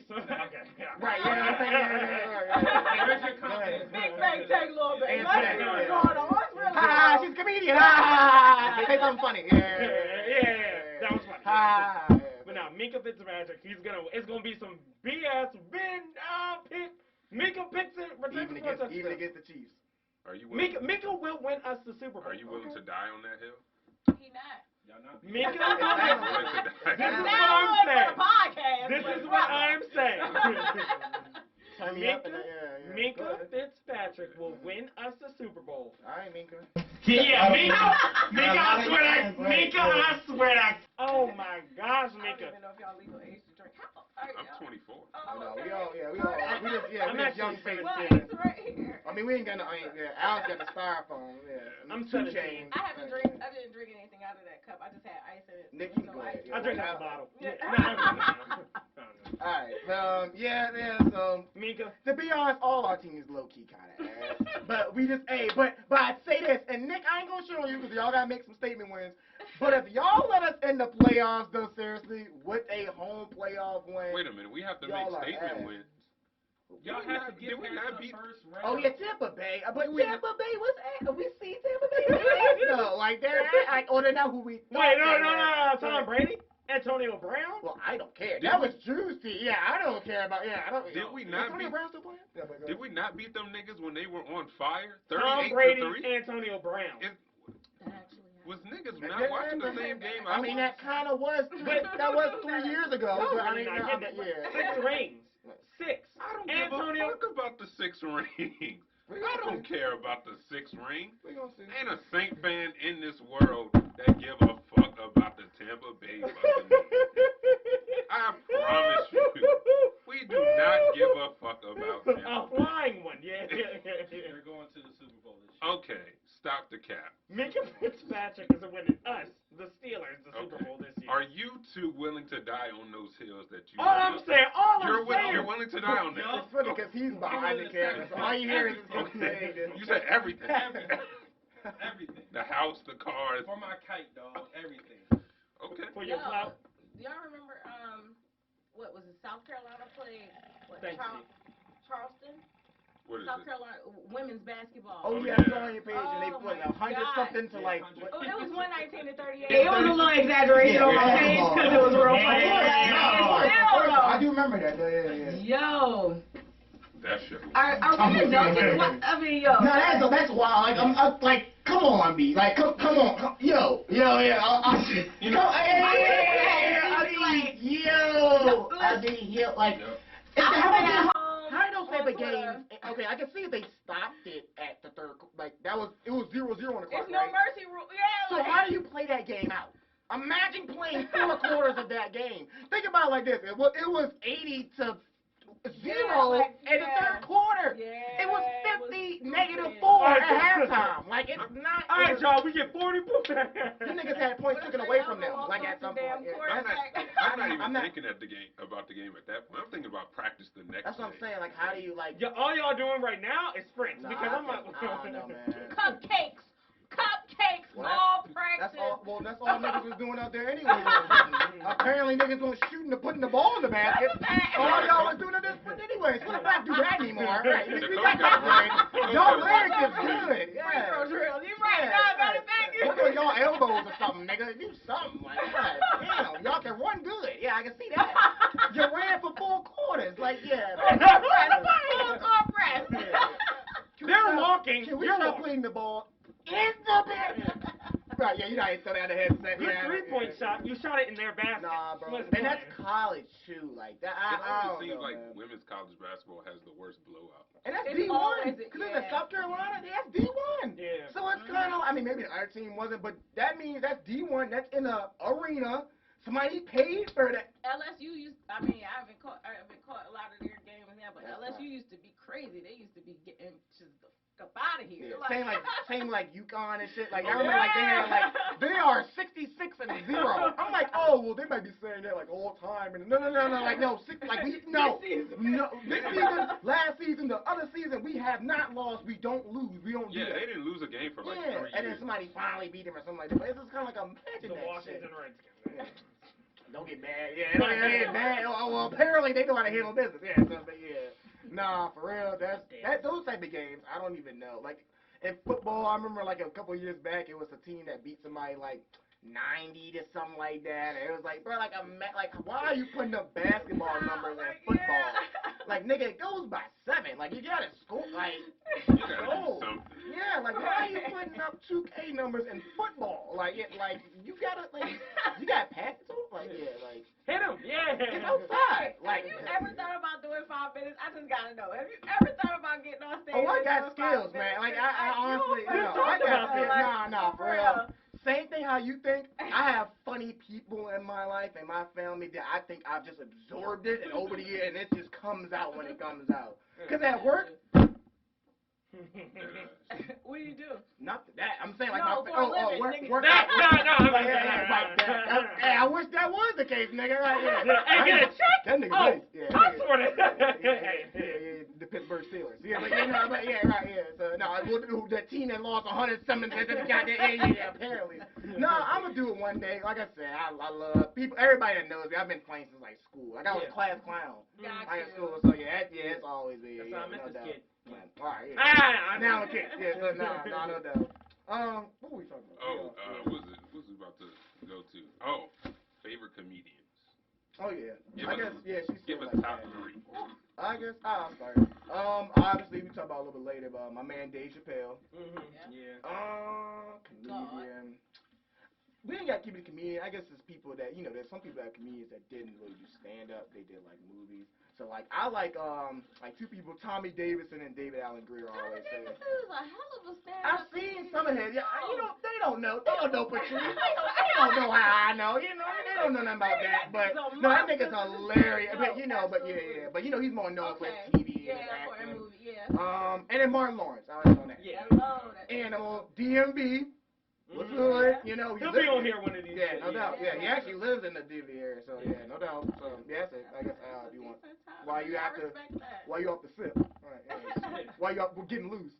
some. Okay. Yeah. Right. Yeah. Where's your confidence? Big fake take a little bit. Ain't Let's that- see what's going on. What's really going Ha! on? She's a comedian. Ha! Say something funny. Yeah. That was funny. Ha! But now Minka Fitzpatrick, it's gonna be some BS. Minka picks it. Even against the Chiefs. Are you willing? Minka will win us the Super Bowl. Are you willing to die on that hill? He not. Y'all not. Minka, Willing to die? this is Now what I'm for the saying. podcast. This but is what brother. I'm saying. Turn me up. Yeah. Minka Fitzpatrick will win us the Super Bowl. All right, Minka. Yeah, Minka, I swear that. Oh my gosh, I don't Minka. even know if y'all legal age to drink. I'm 24. We just young face. Well, Yeah. it's right here. I mean, we ain't got no. Al's got the styrofoam. Yeah. I'm 2 17. chains. I didn't drink anything out of that cup. I just had ice in it. Nick, There you was can go no ahead. ice. I drink out the bottle. Yeah. No. All right. So Minka. to be honest, all our teams low key kind of ass. But we just, but I'd say this, and Nick, I ain't gonna show you because y'all gotta make some statement wins. But if y'all let us in the playoffs, though, seriously, with a home playoff win. Wait a minute. We have to Y'all make are statement ass. wins. Y'all have to get Did we past not the beat? first round. Oh yeah, Tampa Bay. But Tampa Bay was ass. We see Tampa Bay was ass though. Like they're ass. Or they're not who we. Wait, no, thought they were. Tom Brady? Antonio Brown? Well, I don't care. Did That we- was Drew's team. Yeah, I don't care about. Yeah, I don't. Did we not Antonio beat- Brown still playing? Yeah, but go Did ahead. we not beat them niggas when they were on fire? Tom 38 Brady, to 3. Antonio Brown. It- That actually Was niggas That- not that- watching the same game? I mean, that kind of was. That was 3 years ago. Y'all But I really mean, not getting it. yeah. 6 rings. 6. I don't Antonio. give a fuck about the 6 rings. I don't care about the 6 rings. We gonna see. Ain't a Saint fan in this world that give a fuck about the Tampa Bay Buccaneers. I promise you, we do not give a fuck about A Tampa. flying one, yeah. They're going to the Super Bowl this year. Okay, stop the cap. Minka Fitzpatrick is winning us, the Steelers, the Super Bowl this year. you two willing to die on those hills that you? All I'm You're saying. willing to die on that. It's funny because he's behind the camera, so all you hear is him saying this. You said everything. Everything. The house, the cars. For my kite, dog. Everything. Okay. For your clout. Do y'all remember what was it? South Carolina played Thank you. Charleston? What is South it? Carolina women's basketball. Oh yeah, yeah. it's on your page, and they put 100 something to like. Oh, it was 119 to 38. It was a little exaggerated on my page because it was real funny. I do remember that. Yeah. Yo. That shit. Are women dunking? I mean, yo. No, that's wild. Like I'm like, come on, B. Like, come on, yo. You know. Like, how those type of games? Okay, I can see if they stopped it at the third. Like it was 0-0 on the clock. It's no right? mercy rule. Yeah. So how do you play that game out? Imagine playing 4 quarters of that game. Think about it like this. It was 80 to 0 in the third quarter. Yeah, it was 50 -4 at halftime. Like it's not. All right, y'all, we get 40 points. You niggas had points taken away from them. Like at some point. I'm not even thinking about the game at that point. I'm thinking about practice the next. That's what I'm saying. Like, how do you like? All y'all doing right now is sprints because I'm I don't know, man. Cupcakes, ball practice. That's all niggas was doing out there anyway. Apparently niggas was shooting and putting the ball in the basket. All y'all was doing at this point anyway. So let's not do that anymore. Right? We got that right. Y'all legs is good. Yeah. You right. Now I got it back. Look at y'all elbows or something, nigga. Do something like that. Damn, y'all can run good. Yeah, I can see that. You ran for 4 quarters. Like, yeah. Full court press. They're walking. Can we You're stop walking. playing the ball in the bed? Right, yeah, you know how you throw that ahead. Good 3-point shot. You shot it in their basket. Nah, bro. Listen, And that's college, too. Like, that. It I always don't seems know, like man. women's college basketball has the worst blowout. And that's It's D1. always- Because it's in South Carolina, that's D1. Yeah. So it's kind of, I mean, maybe the other team wasn't, but that means that's D1. That's in the arena. Somebody paid for that. LSU used. I mean, I haven't caught a lot of their games now, but That's LSU used to be crazy. They used to be getting just the fuck up out of here. Yeah. Same like UConn and shit. Like I remember like they had like they are 66-0. I'm like, oh well, they might be saying that like all time and no, like no, this season, last season, the other season, we have not lost. We don't lose. We don't. Yeah, do that. they didn't lose a game for like 3 years. And then somebody finally beat them or something like that. But it's just kind of like imagine The that Washington shit. Redskins. Yeah. Don't get mad. Yeah, don't get mad. Oh, well, apparently they know how to handle business. Yeah, but yeah. Nah, for real. Those type of games, I don't even know. Like in football, I remember like a couple of years back, it was a team that beat somebody like 90 to something like that. And it was like, bro, like why are you putting up basketball numbers in football? Like, nigga, it goes by 7. Like, you gotta score. Like, You gotta do something. yeah, like, why are you putting up 2K numbers in football? Like, you gotta, like, you gotta pass it to him? Like, yeah, like. Hit him, yeah. Get outside. Like, have you ever thought about doing 5 minutes? I just gotta know. Have you ever thought about getting on stage? oh, I got and doing skills, 5 man. Like, minutes? I honestly, I got skills. Nah, for real. Same thing how you think. I have funny people in my life and my family that I think I've just absorbed it and over the year, and it just comes out when it comes out. Because at work, What do you do? not that. I'm saying like No, my for a living, nigga. work. No. Hey, I wish that was the case, nigga. Like, Hey, get a check? That nigga Oh, nice. Yeah, I'm nigga. for it. Yeah, the Pittsburgh Steelers. Yeah, but So no, the team that lost 107 to the goddamn apparently. No, I'm gonna do it one day. Like I said, I love people. Everybody that knows me, I've been playing since like school. Like I was class clown. Got In you. school, so it's always there. That's how I met this kid. All right, yeah. Now I'm a kid. Yeah, so no doubt. What were we talking about? What was we about to go to? Oh, favorite comedians. Oh yeah. Give I us- guess she Give said us like top that. 3. I guess I'll start. Obviously we talk about a little bit later, but my man Dave Chappelle. Yeah. Comedian. We ain't got to keep it a comedian. I guess there's people that there's some people that are comedians that didn't really do stand up. They did like movies. So like I like 2 people, Tommy Davidson and David Allen Greer. Tommy Always say. Davidson is a hell of a stand-up. I've seen some of his. Yeah, they don't know. They don't know Patrice. They don't know how I know. They don't know nothing about that. But no, that nigga's hilarious. But But he's more known for TV and for a acting. movie. Yeah. And then Martin Lawrence. I always know that. Yeah. I love that. Animal, DMB. What's good. You know, He'll be on here one of these Yeah, days. no doubt. Yeah, he actually lives in the DV area, so yeah, no doubt. So yeah, that's it. I guess if you want. Why you have to? Why you off the sip? Right, yeah. Why you up getting loose?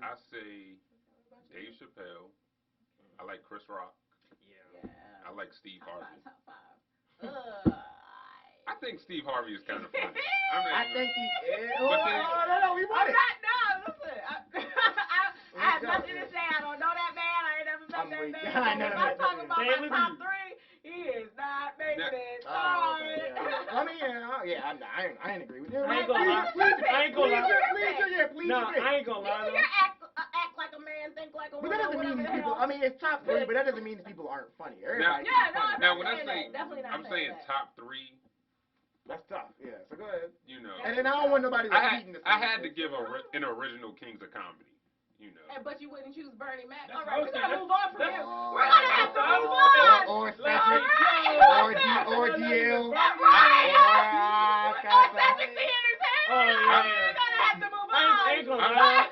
I say Dave Chappelle. I like Chris Rock. Yeah. I like Steve Harvey. Top five. I think Steve Harvey is kind of funny. I think he is. But Oh, then- no, we want it. Listen. I have nothing to say. I don't know that man. I ain't never met that man. I never If met I talk that about man. my top three, he is not making it. Oh, Sorry. okay, yeah. I mean, I ain't agree with you. I ain't gonna lie. I ain't gonna lie. Please, No, I ain't gonna lie. You act like a man, think like a But woman. that doesn't mean these people. I mean, it's top three, but that doesn't mean these people aren't funny. Everybody. I'm Now, not when I saying say, that. Definitely not I'm saying saying that. top three. That's tough. Yeah. So go ahead. You know, And then I don't want nobody repeating the same. I had to give an original Kings of Comedy. You know. But you wouldn't choose Bernie Mac. That's All right, we're okay. gonna move on from That's- here. Oh. We're gonna have to move on. Or All Cedric. right. Or DL. Or Cedric the Entertainer. Oh, yeah. We're gonna have to move on. I ain't gonna lie.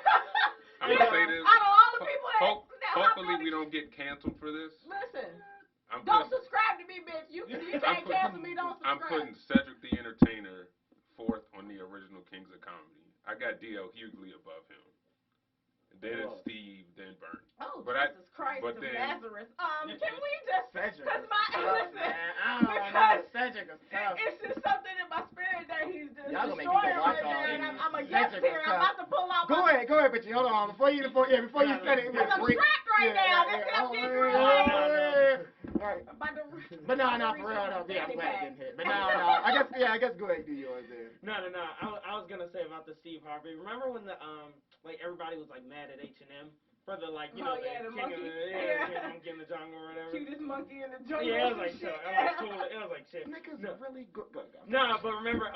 I'm gonna say this. Out of all the people that Hopefully we don't get canceled for this. listen. I'm Don't putting, subscribe to me, bitch. You can't cancel me. Don't I'm subscribe. putting Cedric the Entertainer fourth on the original Kings of Comedy. I got D.L. Hughley above him. Then it's Steve, then Bernie. Oh, But Jesus Christ but of then- Nazareth. Can we just? Cedric. Because my listen. I don't know. Cedric is tough. It's just something in my spirit that he's just Y'all gonna make me destroying go watch right all now, and these. I'm a guest Cedric is here. tough. I'm about to pull out Go my. ahead, Richie. Hold on. Before you said it, Because I'm strapped right now. This is getting through away. Right. I'm about to. But no, for real, no. Yeah, I'm glad it didn't hit. But no. I guess go ahead and do yours then. No. I was gonna say about the Steve Harvey. Remember when the like everybody was like mad at H&M for the like you know the the monkey. monkey in the jungle or whatever. Cutest monkey in the jungle. Yeah, it was like shit. It was like shit. Niggas No. really good. No, but remember,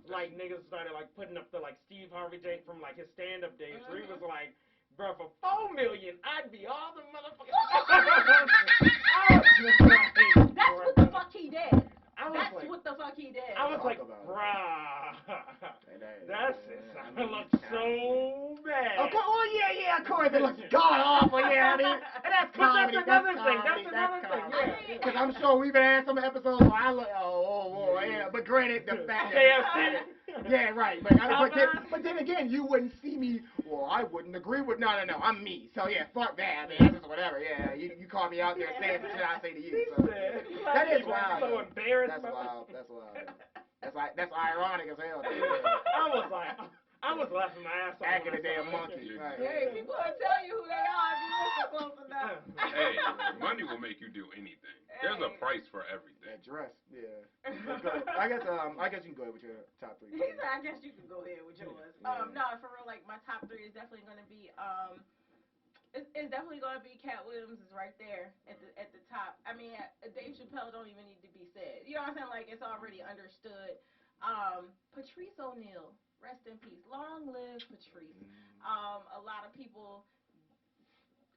like niggas started like putting up the like Steve Harvey Jake from like his stand-up days, where he was like, "Bro, for $4 million, I'd be all the motherfuckers." That's what the fuck he did. That's like, what the fuck he did. I was Talk like, about it. bruh, that's it look so bad. Oh yeah, of course it looks god awful. Yeah, I mean, and that's comedy. But that's another thing. That's another thing. Yeah. Because I'm sure we've had some episodes where I look, yeah. But granted, the fact that yeah, right. But then again, you wouldn't see me. Well, I wouldn't agree with. No. I'm me. So yeah, fuck that. I mean, that's just whatever. Yeah, you call me out there saying the shit I say to you. So, that is wild. So embarrassed. That's wild. That's ironic as hell. I was laughing my ass off. Back in the day, a monkey. Right. Hey, people will tell you who they are if you listen close enough. Hey, money will make you do anything. There's a price for everything. That dress, yeah. I guess you can go ahead with your top three. He said, I guess you can go ahead with yours. No, for real, like my top three is definitely gonna be it's definitely gonna be Cat Williams is right there at the top. I mean, Dave Chappelle don't even need to be said. You know what I'm saying? Like it's already understood. Patrice O'Neal, rest in peace. Long live Patrice. A lot of people,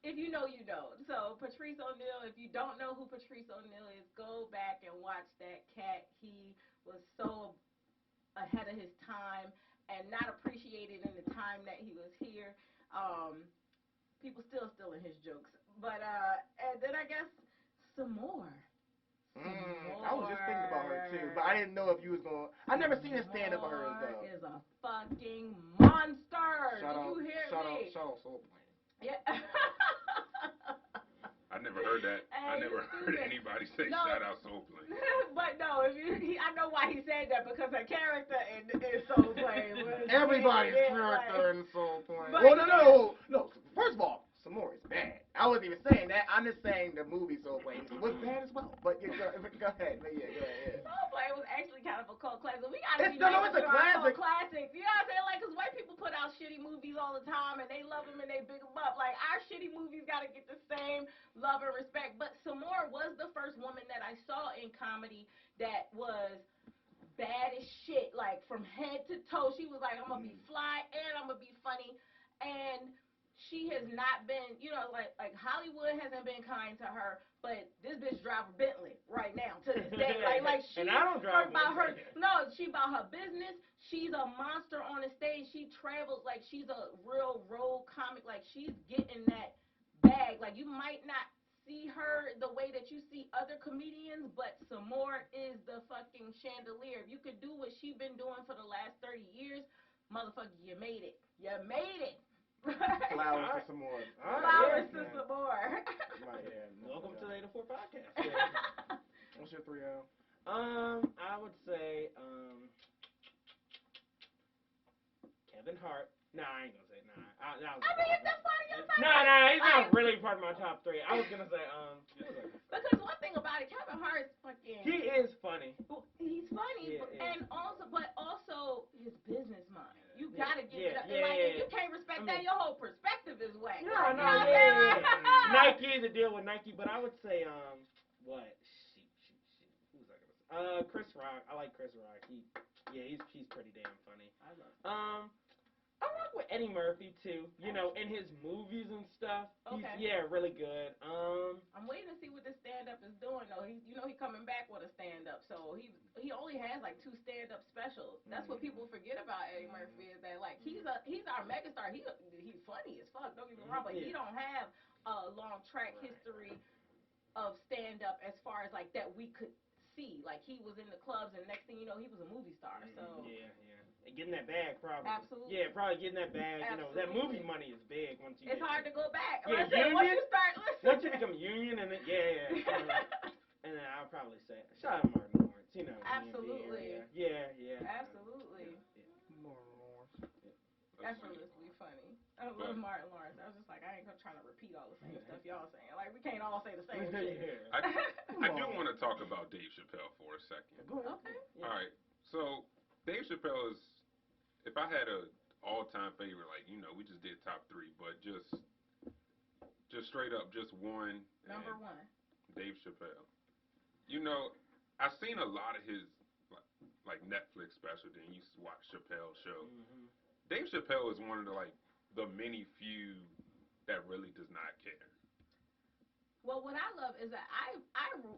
if you know, you know. So Patrice O'Neal, if you don't know who Patrice O'Neal is, go back and watch that cat. He was so ahead of his time and not appreciated in the time that he was here. People still stealing his jokes. But and then I guess some more. I was just thinking about her too, but I didn't know if you was going. I never seen a stand up of hers though. Is a fucking monster. Shout Did you hear me? Shout out Soul Plane. Yeah. I never heard that. I never heard anybody say shout out Soul Plane. But no, I know why he said that because her character in Soul Plane was Everybody's character in Soul Plane. But Oh no. First of all, S'more is bad. I wasn't even saying that. I'm just saying the movie Soul Plane was bad as well. But yeah, go ahead. But yeah, go ahead. Soul Plane was actually kind of a cult classic. We gotta be It's a classic. Classics. You know what I'm saying? Like, cause white people put out shitty movies all the time and they love them and they big them up. Like our shitty movies gotta get the same love and respect. But S'more was the first woman that I saw in comedy that was bad as shit, like from head to toe. She was like, I'm gonna be fly and I'm gonna be funny. And she has not been, you know, like Hollywood hasn't been kind to her, but this bitch drive a Bentley right now to this day. Like she and I don't drive about her. No, she about her business. She's a monster on the stage. She travels like she's a real road comic. Like she's getting that bag. Like you might not see her the way that you see other comedians, but some more is the fucking chandelier. If you could do what she been doing for the last 30 years, motherfucker, you made it. You made it. Flowers to some more. Flowers to some more. Welcome to the 804 podcast. What's your 3L? I would say Kevin Hart. Nah, I ain't gonna say nah. Is this part of your top No, three? he's not really part of my top 3. I was gonna say because one thing about it, Kevin Hart's fucking. He is funny. He's funny, Yeah. and also his business mind. You gotta give it up. Yeah, like if you can't respect that, your whole perspective is whack. No, like, Nike, the deal with Nike, but I would say what? Shoot. Who's I gonna say? Chris Rock. I like Chris Rock. He's pretty damn funny. I love I rock with Eddie Murphy too. You know, in his movies and stuff. Okay. He's really good. I'm waiting to see what this stand up is doing though. He coming back with a stand up. So he only has like 2 stand up specials. That's what people forget about Eddie Murphy is that like he's our megastar. He's funny as fuck. Don't get me wrong, but he don't have a long track history of stand up as far as like that we could see. Like he was in the clubs and next thing you know he was a movie star. So getting that bag, probably. Absolutely. Yeah, probably getting that bag. Absolutely. You know, that movie money is big once you. It's hard to go back. Yeah, once you start listening. Once you become union, and then and then I'll probably say, shout out Martin Lawrence. You know. Absolutely. Yeah. Absolutely. Martin Lawrence. Effortlessly funny. I love Martin Lawrence. I was just like, I ain't trying to repeat all the same stuff y'all saying. Like, we can't all say the same shit. I do want to talk about Dave Chappelle for a second. Go ahead. Okay. All right. So Dave Chappelle is, if I had a all-time favorite, like we just did top 3, but just straight up, just one. Number 1. Dave Chappelle. I've seen a lot of his like Netflix special. Then you watch Chappelle's show. Mm-hmm. Dave Chappelle is one of the many few that really does not care. Well, what I love is that I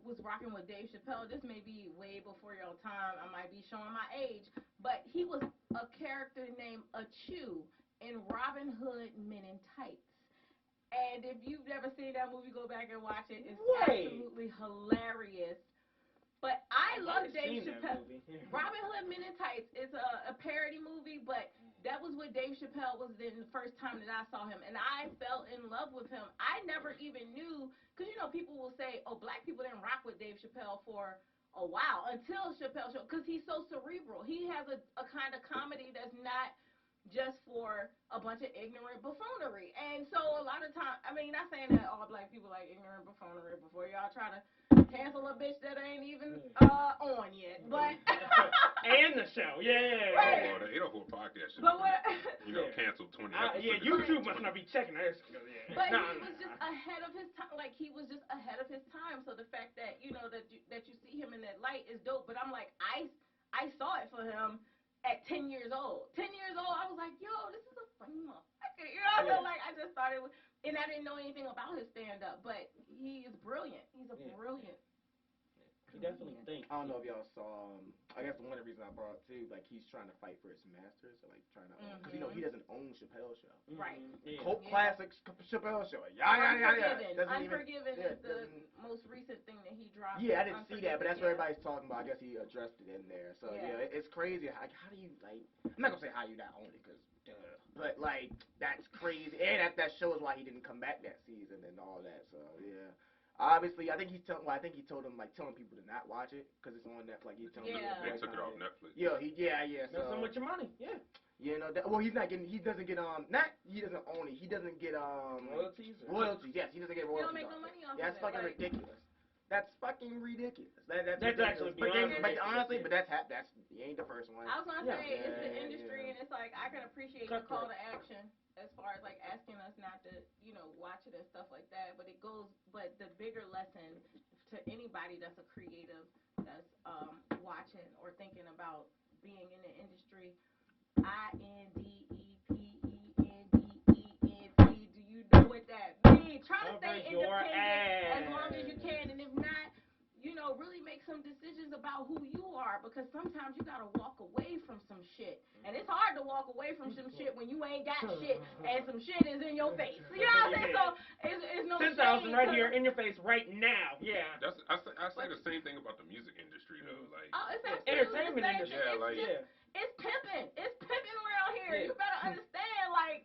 was rocking with Dave Chappelle. This may be way before your time. I might be showing my age, but he was a character named Achu in Robin Hood Men in Tights. And if you've never seen that movie, go back and watch it. It's absolutely hilarious. But I love Dave Chappelle. Robin Hood Men in Tights is a parody movie, but that was what Dave Chappelle was in the first time that I saw him, and I fell in love with him. I never even knew, because people will say, oh, black people didn't rock with Dave Chappelle for a while until Chappelle Show, because he's so cerebral. He has a kind of comedy that's not just for a bunch of ignorant buffoonery. And so a lot of times, not saying that all black people like ignorant buffoonery before y'all try to cancel a bitch that ain't even on yet, but and the show, Right. Oh, the 804 podcast should but what, canceled 20 episodes. YouTube must not be checking this. But he was just ahead of his time. Like he was just ahead of his time. So the fact that that you see him in that light is dope. But I'm like, I saw it for him at 10 years old. 10 years old, I was like, yo, this is a funny motherfucker. So like I just started with, and I didn't know anything about his stand up, but he is brilliant. He's a brilliant. He definitely thinks. I don't know if y'all saw. I guess one of the reasons I brought up too, like he's trying to fight for his masters, or like trying to, because he doesn't own Chappelle's show. Right. Cult classic Chappelle show. Unforgiven is the most recent thing that he dropped. Yeah, I didn't see that, but that's what everybody's talking about. I guess he addressed it in there. So it's crazy. Like, how do you like? I'm not gonna say how you not own it, because but like that's crazy. And that shows why he didn't come back that season and all that. So yeah. Obviously, I think he told him telling people to not watch it because it's on Netflix. He's telling people they took it off Netflix. Yeah. So much your money. Yeah. Well, he's not getting. He doesn't get he doesn't own it. He doesn't get royalties. Royalties. Yes, he doesn't get royalties. He don't make no money off of it. That's fucking ridiculous. That's fucking ridiculous. That's actually ridiculous. beyond Honestly, but that's he ain't the first one. I was gonna say it's the industry, and it's like I can appreciate the call to action as far as like asking us not to watch it and stuff like that. But the bigger lesson to anybody that's a creative that's watching or thinking about being in the industry, INDEPENDENT. Do you know what that means? Try to stay independent as long as you can, and if not, really make some decisions about who you are, because sometimes you gotta walk away from some shit, and it's hard to walk away from some shit when you ain't got shit and some shit is in your face. You know what I'm saying? So it's no 10,000 right here shade. in your face right now. Yeah. I say the same thing about the music industry though. Like Oh, it's absolutely entertainment the same. industry. Yeah, It's like just, it's pimping. It's pimping around here. Yeah. You better understand. Like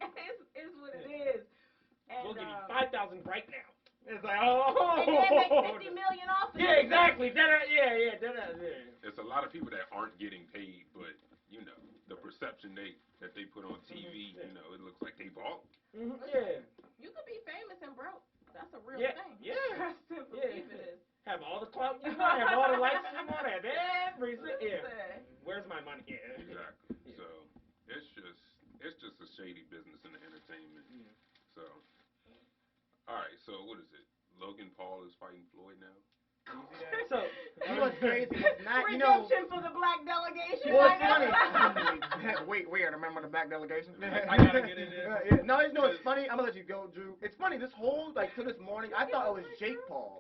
it's what it is. And We'll give you 5,000 right now. It's like, oh. and then make 50 million off of Yeah, it. exactly. Yeah. it's a lot of people that aren't getting paid, but you know the perception that they put on TV. You know, it looks like they bought. Yeah. You could be famous and broke. That's a real Yeah. thing. Yeah. That's simple belief it is. Have all the clout you want, have all the likes you want, have everything. Yeah. Where's my money? Yeah. Exactly. Yeah. So it's just a shady business in the entertainment. So all right. So what is it? Logan Paul is fighting Floyd now. So You know what's crazy? It's not, you know. Redemption for the black delegation. Well, it's funny. wait, I remember the black delegation. I gotta get in there. No, you know it's funny. I'm gonna let you go, Drew. It's funny. This whole to this morning, I thought it was Jake Paul.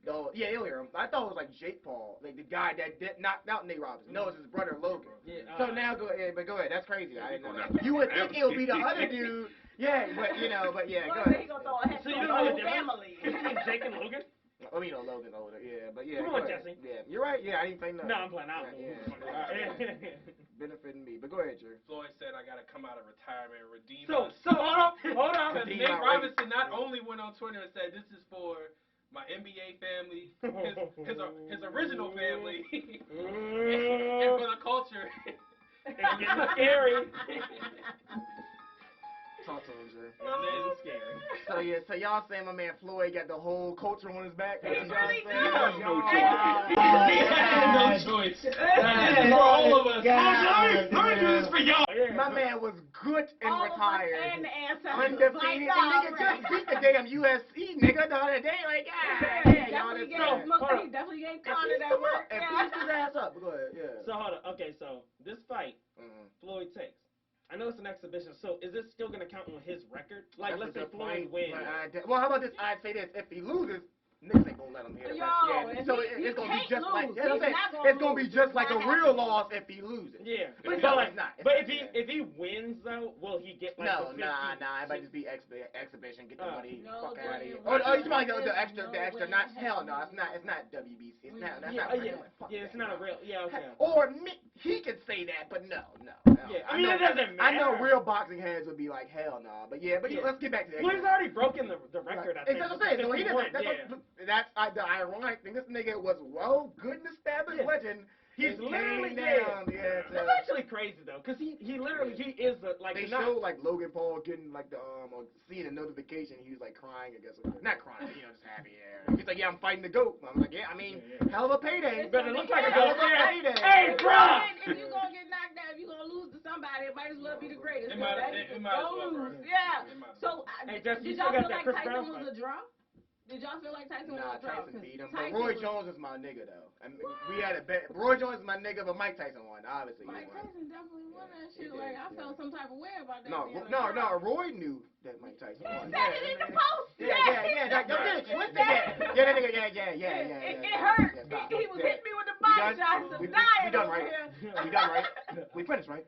No, yeah, you'll hear him. I thought it was like Jake Paul, like the guy that knocked out Nate Robinson. No, it's his brother Logan. Yeah, So now go ahead, but go ahead. That's crazy. I didn't know Well, that. You would think it would be the other dude. Yeah, but yeah, go He ahead. gonna throw a head So to you the don't know whole the difference? family. between Jake and Logan? I mean, Logan older, yeah, but yeah. Come on, go ahead. Jesse. Yeah, you're right. Yeah, I didn't say no. No, I'm playing. Yeah. Benefiting me, but go ahead, Drew. Floyd said, "I gotta come out of retirement and redeem." So hold on. Because Redeem Nate my Robinson not only went on Twitter and said, "This is for my NBA family, his original family, and for the culture." It's getting scary. Talk to him, Drew. It's scary. So y'all saying my man Floyd got the whole culture on his back? He That's what really y'all saying? does. No Y'all- He had no choice. This is for all of us. Let me do this for y'all. My man was good and All of us retired. and the ancestors. Undefeated. Like, The nigga just beat the damn USC nigga the other day. Like, yeah, y'all definitely just gave, he definitely gave Connor that work. and pieced his ass up. Go ahead, yeah. So hold on. Okay, so this fight, Floyd takes. I know it's an exhibition, so is this still gonna count on his record? Like, That's let's a say good Floyd point. wins. Well, how about this? I'd say this: if he loses, niggas ain't gonna let him hit it. Yo, Yeah, so he it's gonna be can't just like lose. yeah, He's not gonna it's gonna be lose. just It's like a not real happening. loss if he loses. Yeah, But so no, like, it's not. but if he wins though, will he get like No, the 50? nah. It might just be exhibition. Get the money. No, Fuck out of here. Dwayne, Oh, you might no, go the extra. no Not way. hell no. It's not WBC. It's not. That's Yeah, not yeah, real. Fuck yeah. It's that, not a no. real. Yeah, okay. Or he could say that, but no. Yeah, I I mean know, it doesn't matter. I know real boxing heads would be like hell no. But yeah. Let's get back to that. Well, he's already broken the record. I think. Exactly. So he 51, doesn't. That's the ironic thing. This nigga was good and established legend. He's literally down. That's actually crazy though, because he literally he is like they showed like Logan Paul getting like the seeing a notification. He was like crying, I guess. Not crying, but just happy. Yeah. He's like, yeah, I'm fighting the GOAT. I'm like, yeah, I mean, hell of a payday. But it looks like a hell of GOAT. a payday. Hey, bro. If you gonna get knocked out, if you gonna lose to somebody, it might as well be the greatest. It might as well, lose. bro. Yeah. It might as So Hey, Jesse, you did still y'all got feel that like Chris Tyson Brown was fight. a draw? Did y'all feel like Tyson was Nah, a draw? Tyson beat him. Tyson But Roy was- Jones is my nigga though. I mean, we had a bet. Roy Jones is my nigga, but Mike Tyson won. Obviously, Mike he won. Tyson definitely won that he shit. did, Like I yeah. felt some type of way about that. No, being a draw. Roy knew that Mike Tyson won. He said it in the post. Yeah. Don't get it twisted. Yeah, that nigga. Yeah. It hurt. Yeah, stop. He was Yeah. hitting me with the body shots. We Dying done, over right? here. We done, right? We finished, right?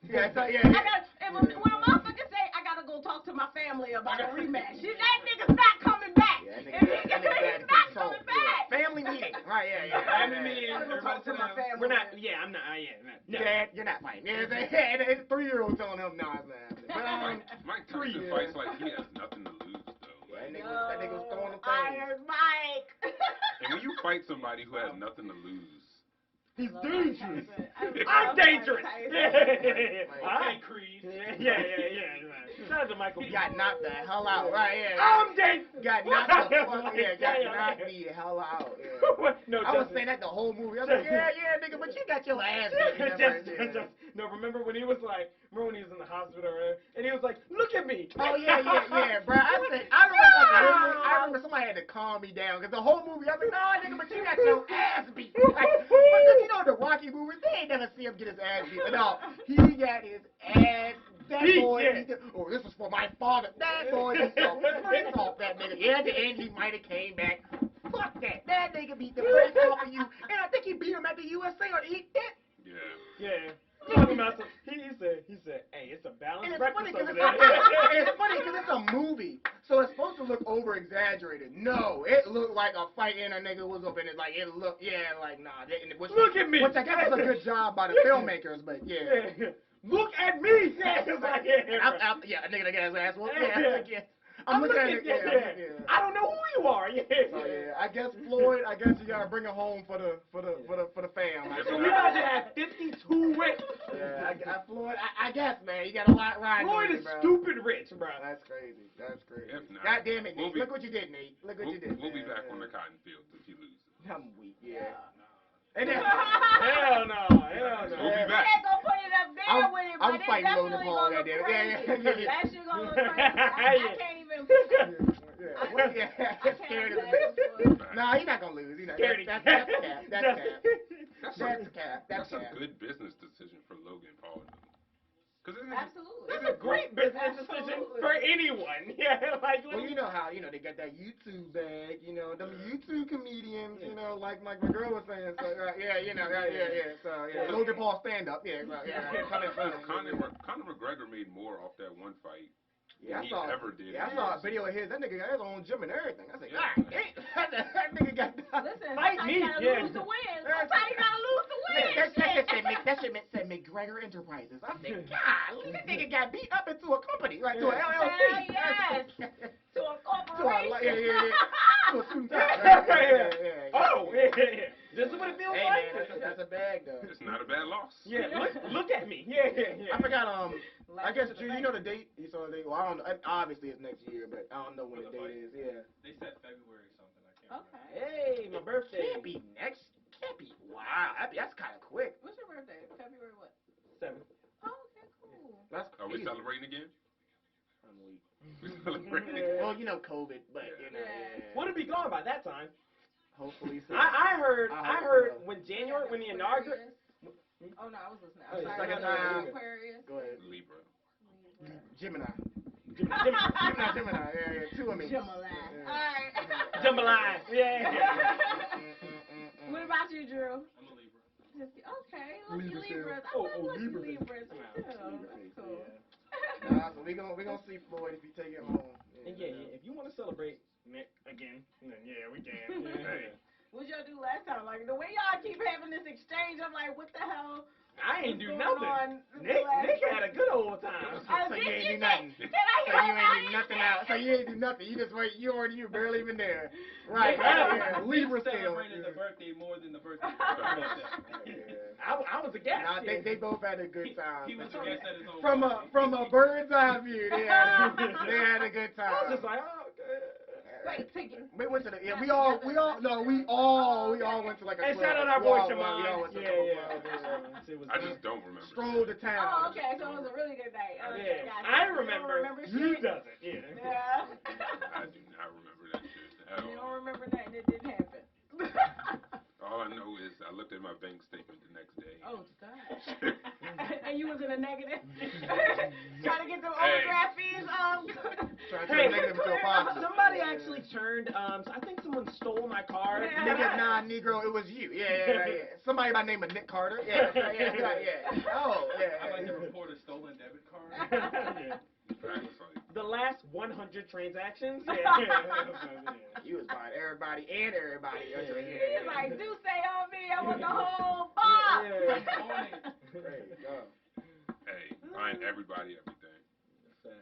Yeah, so, yeah. When a motherfucker say, I gotta go talk to my family about a rematch, that nigga's not coming back. Yeah, If he can say he's not coming back. Family meeting. Right, yeah. Family meeting. I gotta go talk to my family. We're not. Yeah, I'm not. No. Dad, you're not fighting. Yeah, it's a 3-year-old telling him, no, it's not happening. But, Mike Tyson fights like he has nothing to lose though. Like, that nigga was throwing them things. Iron Mike. and when you fight somebody who has nothing to lose, He's dangerous. I'm dangerous. Okay, Creed. Yeah. Shout out to Michael. He got knocked the hell out. Right, yeah. I'm dangerous. Got knocked the fuck knocked the hell out. Yeah. No, I was saying that the whole movie. I was like, yeah, nigga, but you got your ass beat. No, remember when he was in the hospital, and he was like, look at me. Oh, yeah, bro. I remember somebody had to calm me down, because the whole movie, I was like, no, nigga, but you got your ass beat. Like, because you know the Rocky movies, they ain't never see him get his ass beat. But no, he got his ass. That boy, this was for my father. That boy just flipped off that nigga. Yeah, at the end, he might have came back, Fuck that. That nigga beat the brakes off of you, and I think he beat him at the USA or he did. Yeah. Talking about some, he said, hey, it's a And balanced it's breakfast funny because over it's, there. and it's funny because it's a movie, so it's supposed to look over exaggerated. No, it looked like a fight and a nigga was up in it. Like it looked, like nah. Look at me. Which I guess is a good job by the filmmakers, but yeah. Look at me. Yeah, it's like, Yeah, a nigga that got his ass whooped. Yeah. I'm looking at it. Yeah. I don't know who you are. Yeah. So yeah, I guess Floyd. I guess you gotta bring it home for the fam. So we about to have 52 rich. Yeah, Floyd. I guess, man, you got a lot riding Floyd on you, is bro. stupid rich, bro. That's crazy. If not, God damn it, Nate. Look what you did, Nate. Look what you did. We'll be back on the cotton fields if he loses. I'm weak. Yeah. And then, Hell no. We'll be I back. ain't gonna put it up there with it, but I'm it's fighting Logan definitely Paul, gonna look goddamn it. crazy. Yeah. That shit gonna look crazy. I can't even. I Scared can't of the imagine. Nah, he's not gonna lose. He's not. Scared. That's cap. That's cap. That's a good business decision for Logan Paul. Absolutely. That's a great business decision for anyone. Yeah, like. Well, you know how they got that YouTube bag. Them YouTube comedians. Like my girl was saying. So yeah. So yeah, Logan Paul stand up. Yeah, coming from Conor McGregor made more off that one fight. Yeah, he ever did. Yeah, I saw a video of his. That nigga got his own gym and everything. I said, God damn, that nigga got. Listen, Fight me. You gotta lose to win. Sometimes you gotta lose to win. That shit said McGregor Enterprises. I said, God, that nigga got beat up into a company, right? To an LLC. Hell yes. To a corporation. To a suit and tie. Oh, yeah. This is what it feels Hey, like. man, that's a bag, though. It's not a bad loss. Yeah, look at me. Yeah. I forgot, I guess, Drew, you know the date? You saw the date? Well, I don't know. Obviously, it's next year, but I don't know when the date is. Yeah. They said February something. I can't remember. Hey, my birthday. Can't be next. Can't be. Wow, that's kind of quick. What's your birthday? February what? 7th. Oh, okay, cool. That's Are we celebrating again? I'm weak. We celebrating again. Well, COVID, but yeah. Would it be gone by that time? Hopefully so. I heard so. when when the inauguration. Oh no, I was listening. Oh, I'm sorry. second time. Aquarius. Go ahead. Libra. Gemini. Gemini. Yeah. Two of me. Gemini. Alright. Jambalaya. Yeah. What about you, Drew? I'm a Libra. Okay, lucky Libra Libras. still. I love lucky Libra. Libras. Me too. Libra That's face, cool. Nah, so we gonna see Floyd if he take it home. If you want to celebrate again, then yeah, we can. Hey. What y'all do last time? Like the way y'all keep having this exchange, I'm like, what the hell? I ain't do What's nothing. going on Nick had a good old time. So you ain't do nothing. Did So you ain't do nothing out. So you ain't do nothing. You just wait. You barely even there. Right. Yeah. Libra still. Celebrated the birthday more than the birthday. I was a guest. Nah, they both had a good time. He was a guest at his own From a bird's eye view, they had a good time. I was just like, oh, good. Wait, ticket. We went to the we all went to like a And club. shout out our We boy all Shaman. went to a couple clubs. I just don't remember. Strolled to town. Oh, okay, so it was a really good night. Okay, Yeah, gotcha. I You don't remember. shit? He doesn't. Yeah. Yeah. I do not remember that shit at You all. don't remember nothing that didn't happen. All I know is I looked at my bank statement the next day. Oh, stop. And you was in a negative? Trying to get the overdraft fees? Trying to turn negative into a positive. Somebody actually turned. I think someone stole my card. Nigga, nah, Negro, it was you. Yeah. Somebody by the name of Nick Carter. Yeah. Oh, yeah. I'd like to report a stolen debit card. The last 100 transactions. You was buying everybody. He's like, do say on me. I want the whole box. There you go. Hey, buying everybody everything.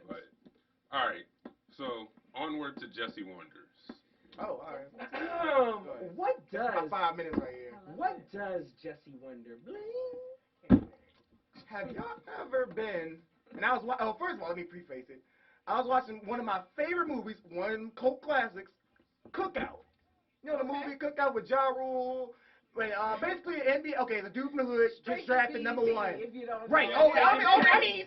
But all right, so onward to Jesse Wonders. Oh, all right. What does about 5 minutes right here? What does Jesse Wonder bling? Have y'all ever been? And I was first of all, let me preface it. I was watching one of my favorite movies, one cult classics, Cookout. You know the movie Cookout with Ja Rule. Basically, NBA. Okay, the dude from the hood gets drafted number one. If you don't Right. know. I mean,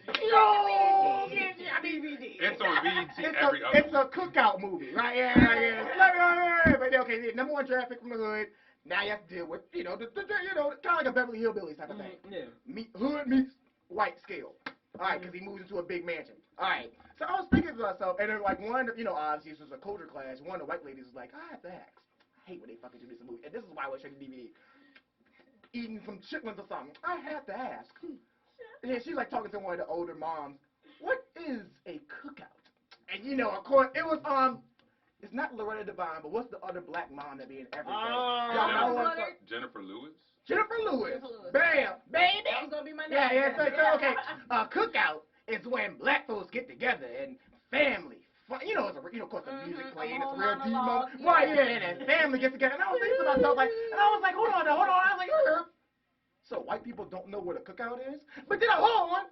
It's on BET every other. It's a cookout movie, right? Yeah. But okay, number one draft pick from the hood. Now you have to deal with, kind of like a Beverly Hillbillies type of thing. Yeah. Hood meets white scale. All right, because he moves into a big mansion. All right. So I was thinking to myself, and then like obviously this was a culture class. One of the white ladies was like, I have to ask, hate when they fucking introduce a movie. And this is why I was showing the DVD. Eating some chitlins or something. I have to ask. Yeah, she's like talking to one of the older moms. What is a cookout? And you know, of course, it was it's not Loretta Devine, but what's the other black mom that be in everything? Y'all know what? Jennifer Lewis. Jennifer Lewis. Jennifer Lewis. Bam, baby. That was gonna be my name. Yeah. So okay. Cookout is when black folks get together and family. You know, it's of course, the music playing. It's real deep moment. Right, yeah, and family gets together. And I was thinking to myself, like, hold on. I was like, so white people don't know what a cookout is? But then, hold on.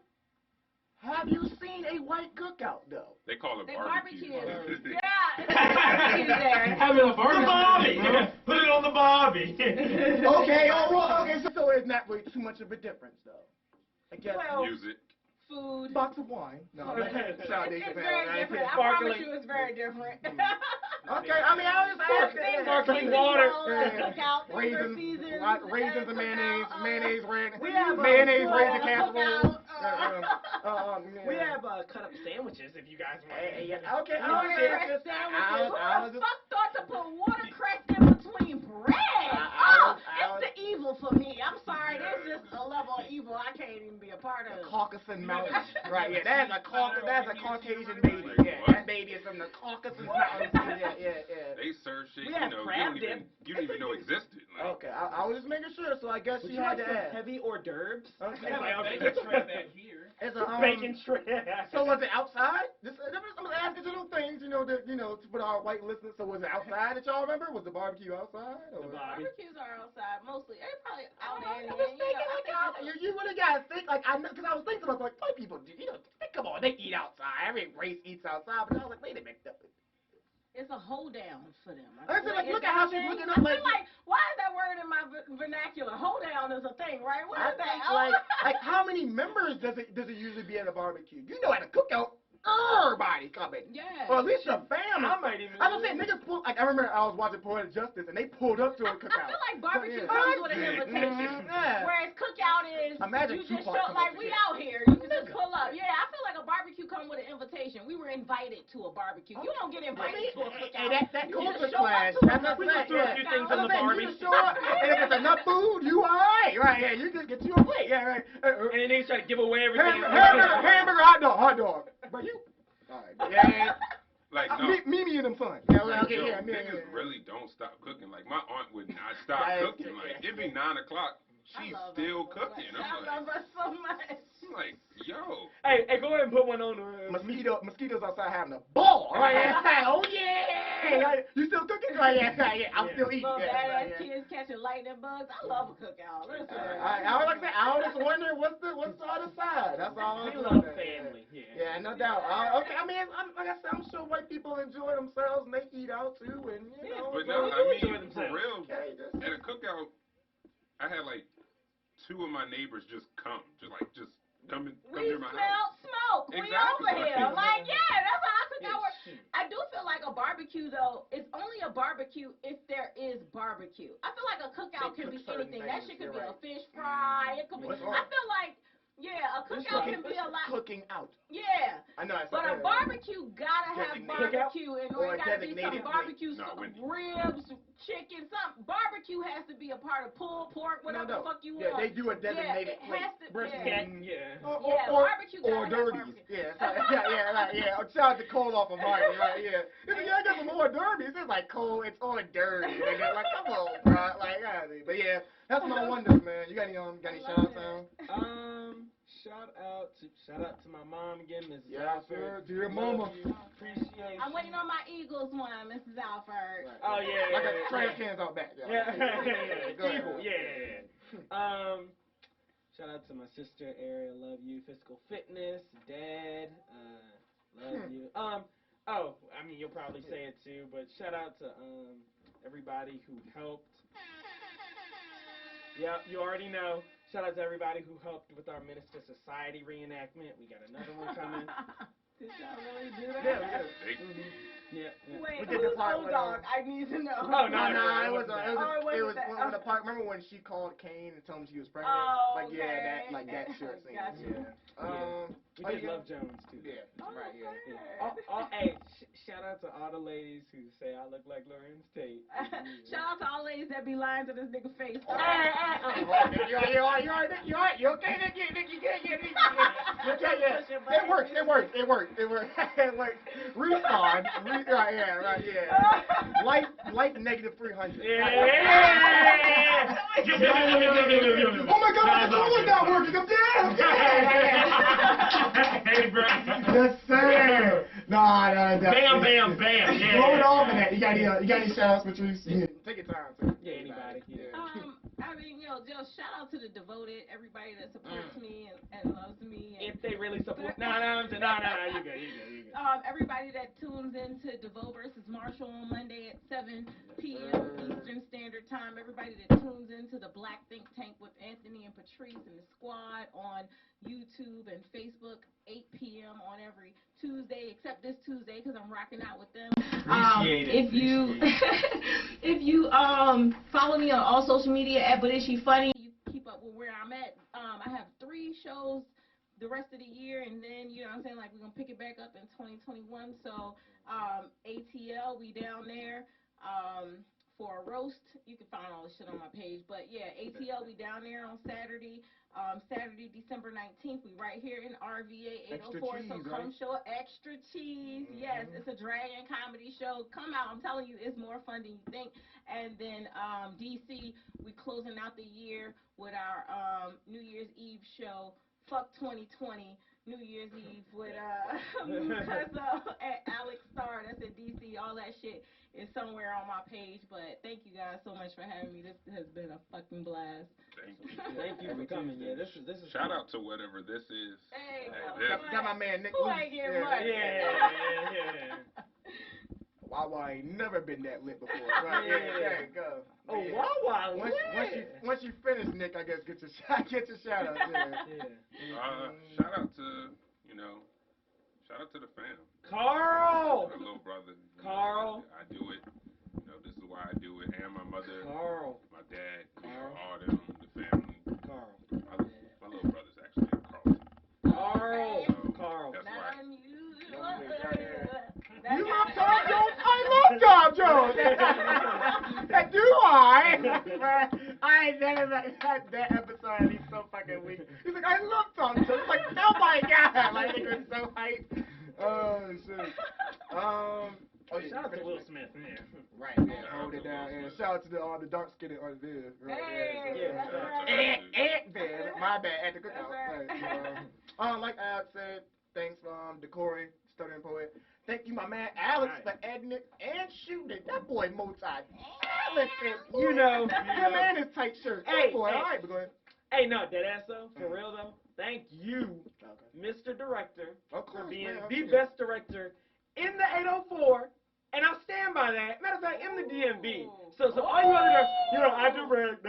Have you seen a white cookout, though? They call it They barbecue. barbecue. Yeah, it's barbecue there. Having a barbecue. Put it on the barbie. Okay, so it's not really too much of a difference, though. I guess. Well, Music. food. Box of wine. No, It's very different. I promise you, it's very different. Okay, I mean, I was asking. Sparkling water. Raisins and mayonnaise, mayonnaise, raisin casserole. We have cut up sandwiches if you guys want. Okay. Watercress sandwiches. Who the fuck thought to put watercress in between bread? It's the evil for me. I'm sorry, there's just a level of evil I can't even be a part of. Caucasus Mountains. Right, yeah, that's a Caucasian baby. Yeah, that baby is from the Caucasus Mountains. Yeah. They serve shit, We have crab you don't even know existed. Like, Okay, I was just making sure, so I guess she had to ask. Heavy hors d'oeuvres. Okay. Bacon shrimp back here. It's a, Bacon shrimp. So was it outside? I'm asking little things, to put our white listeners. So was it outside that y'all remember? Was the barbecue outside? Or? Barbecues are outside mostly. They're probably out there. I was thinking, you really gotta think because I was thinking about like white people. Come on, they eat outside. Every race eats outside. But I was like, wait a minute. It's a hold down for them. I said, like, look at how she's looking up. Like, why is that word in my vernacular? Hold down is a thing, right? What is that? Like, how many members does it usually be at a barbecue? At a cookout, everybody coming. Yeah. Or at least your family. I might even. I was saying niggas pull. Like I remember I was watching Poetic Justice and they pulled up to a cookout. I feel like barbecue comes with an invitation, whereas cookout is Imagine you just Tupac show come like up we with out here. You can just pull up. Yeah, I feel like a barbecue comes with an invitation. We were invited to a barbecue. You don't get invited to a cookout. That culture show up clash. to a That's what We I'm just threw a few things on the saying. Barbie. You just show up, and if it's enough food, you alright. Right? Yeah, you just get you a plate. Yeah, right. And then they try to give away everything. Hamburger, hot dog. But you. Alright. Yeah. like no. Mimi and them fun. Yeah, Like, okay, yo, yeah. niggas really don't stop cooking. Like my aunt would not stop cooking. Like it'd be 9 o'clock. She's still cooking. I love her so much. I'm like, yo. Hey, go ahead and put one on. Mosquitoes outside having a ball. Right? Oh yeah. You still cooking? Right? Yeah. I'm still eating. Little badass kids catching lightning bugs. I love a cookout. Listen. I always wonder what's the other side. That's all. We love family. Yeah, no doubt. Okay, I mean, like I said, I'm sure white people enjoy themselves and they eat out too, and But no, I mean, enjoy themselves. for real, at a cookout, I had like 2 of my neighbors just come near my house. We smell smoke. Exactly. We over here. Like, that's how I cookout works. I do feel like a barbecue, though, it's only a barbecue if there is barbecue. I feel like a cookout can be anything. That shit could be a fish fry. It could be. I feel like, a cookout can be a lot. Cooking out. Yeah. I know. But a barbecue gotta have barbecue, and there gotta be some barbecue, ribs, chicken, something. Barbecue has to be a part of pulled pork, whatever the fuck you want. Yeah, they do a designated plate. Brisket. Barbecue or dirties. Yeah. Shout out to Cole off of Martin, right? Yeah. I got some hors d'oeuvres. It's like Cole, it's hors d'oeuvres. Like, come on, bro. Like, but yeah, that's my wonders, man. You got any shout outs on? Shout out to my mom again, Mrs. Alford. Dear mama. Appreciate. I'm waiting on my Eagles one, Mrs. Alford. Right. Oh yeah. Like a trash cans out back. Yeah. Eagle. Yeah. Shout out to my sister Ariel, love you. Physical fitness, dad, love you. I mean you'll probably say it too, but shout out to everybody who helped. Yeah, you already know. Shout out to everybody who helped with our Minister Society reenactment. We got another one coming. Did y'all really do that? Yeah, we did. Yeah. Wait, we did the part who's Bulldog? I need to know. Oh, no, it was one of the part. Remember when she called Kane and told him she was pregnant? Oh, like okay. that shirt scene. Gotcha. Yeah. We did Love Jones too. Yeah. Oh, right. Yeah. Hey, shout out to all the ladies who say I look like Lorenz Tate. Shout out to all ladies that be lying to this nigga face. You okay, Nick? It works. Respond. Right. Life negative 300. Oh my God, my controller's not working. I'm dead. Hey, bro. Yes, sir. Nah. Bam. Yeah. Blow it off of that. You got any shout outs, Patrice? Yeah. Take your time, sir. Yeah, anybody. I mean, just shout out to the devoted, everybody that supports me and loves me. And If they really support, no, you good. everybody that tunes into DeVeaux versus Marshall on Monday at 7 p.m. Eastern Standard Time. Everybody that tunes into the Black Think Tank with Anthony and Patrice and the squad on YouTube and Facebook, 8 p.m. on every Tuesday, except this Tuesday because I'm rocking out with them. If you follow me on all social media at Badishi Funny, you keep up with where I'm at. I have 3 shows the rest of the year, and then, you know what I'm saying, like, we're going to pick it back up in 2021. So, ATL, we down there for a roast. You can find all the shit on my page. But, yeah, ATL, we down there on Saturday. Saturday, December 19th, we right here in RVA 804. So come show extra cheese. Yes, it's a dragon comedy show. Come out. I'm telling you, it's more fun than you think. And then DC, we closing out the year with our New Year's Eve show. Fuck 2020, New Year's Eve with Mukaso and Alex Starr. That's at DC. All that shit is somewhere on my page. But thank you guys so much for having me. This has been a fucking blast. Thank you for coming. Yeah, this is Shout out to whatever this is. Hey, got my man Nick. who ain't getting money? Yeah. Wawa ain't never been that lit before. Right? There you go. Oh, Wawa lit. Once you finish, Nick, I guess get your shout out. Shout out to shout out to the fam. Carl. My little brother. Carl. I do it. This is why I do it. And my mother. Carl. My dad. Carl. All them. The family. Carl. My little brother's actually in Carlton. Carl. That's why. You love Tom Jones? I love Tom Jones. Do I? I ain't never had that episode. And he's so fucking weak. He's like, I love Tom Jones. It's like, oh my God, my nigga is so hype. Oh shit. Shout out to Will Smith, man. Right, yeah. Hold it down. And shout out to all the dark skinned on there. And Ben, my bad, at the cookout. Right. Like Alex said, thanks for decoring, stuttering poet. Thank you, my man Alex, for editing it and shooting it. That boy multi-talented. Your man is tight shirt. Hey, boy, all right, but go ahead. Hey, no, dead ass though, for real though. Thank you, Mr. Director, for being the best director in the 804, and I'll stand by that. Matter of fact, in the DMV. So all you other guys, I direct.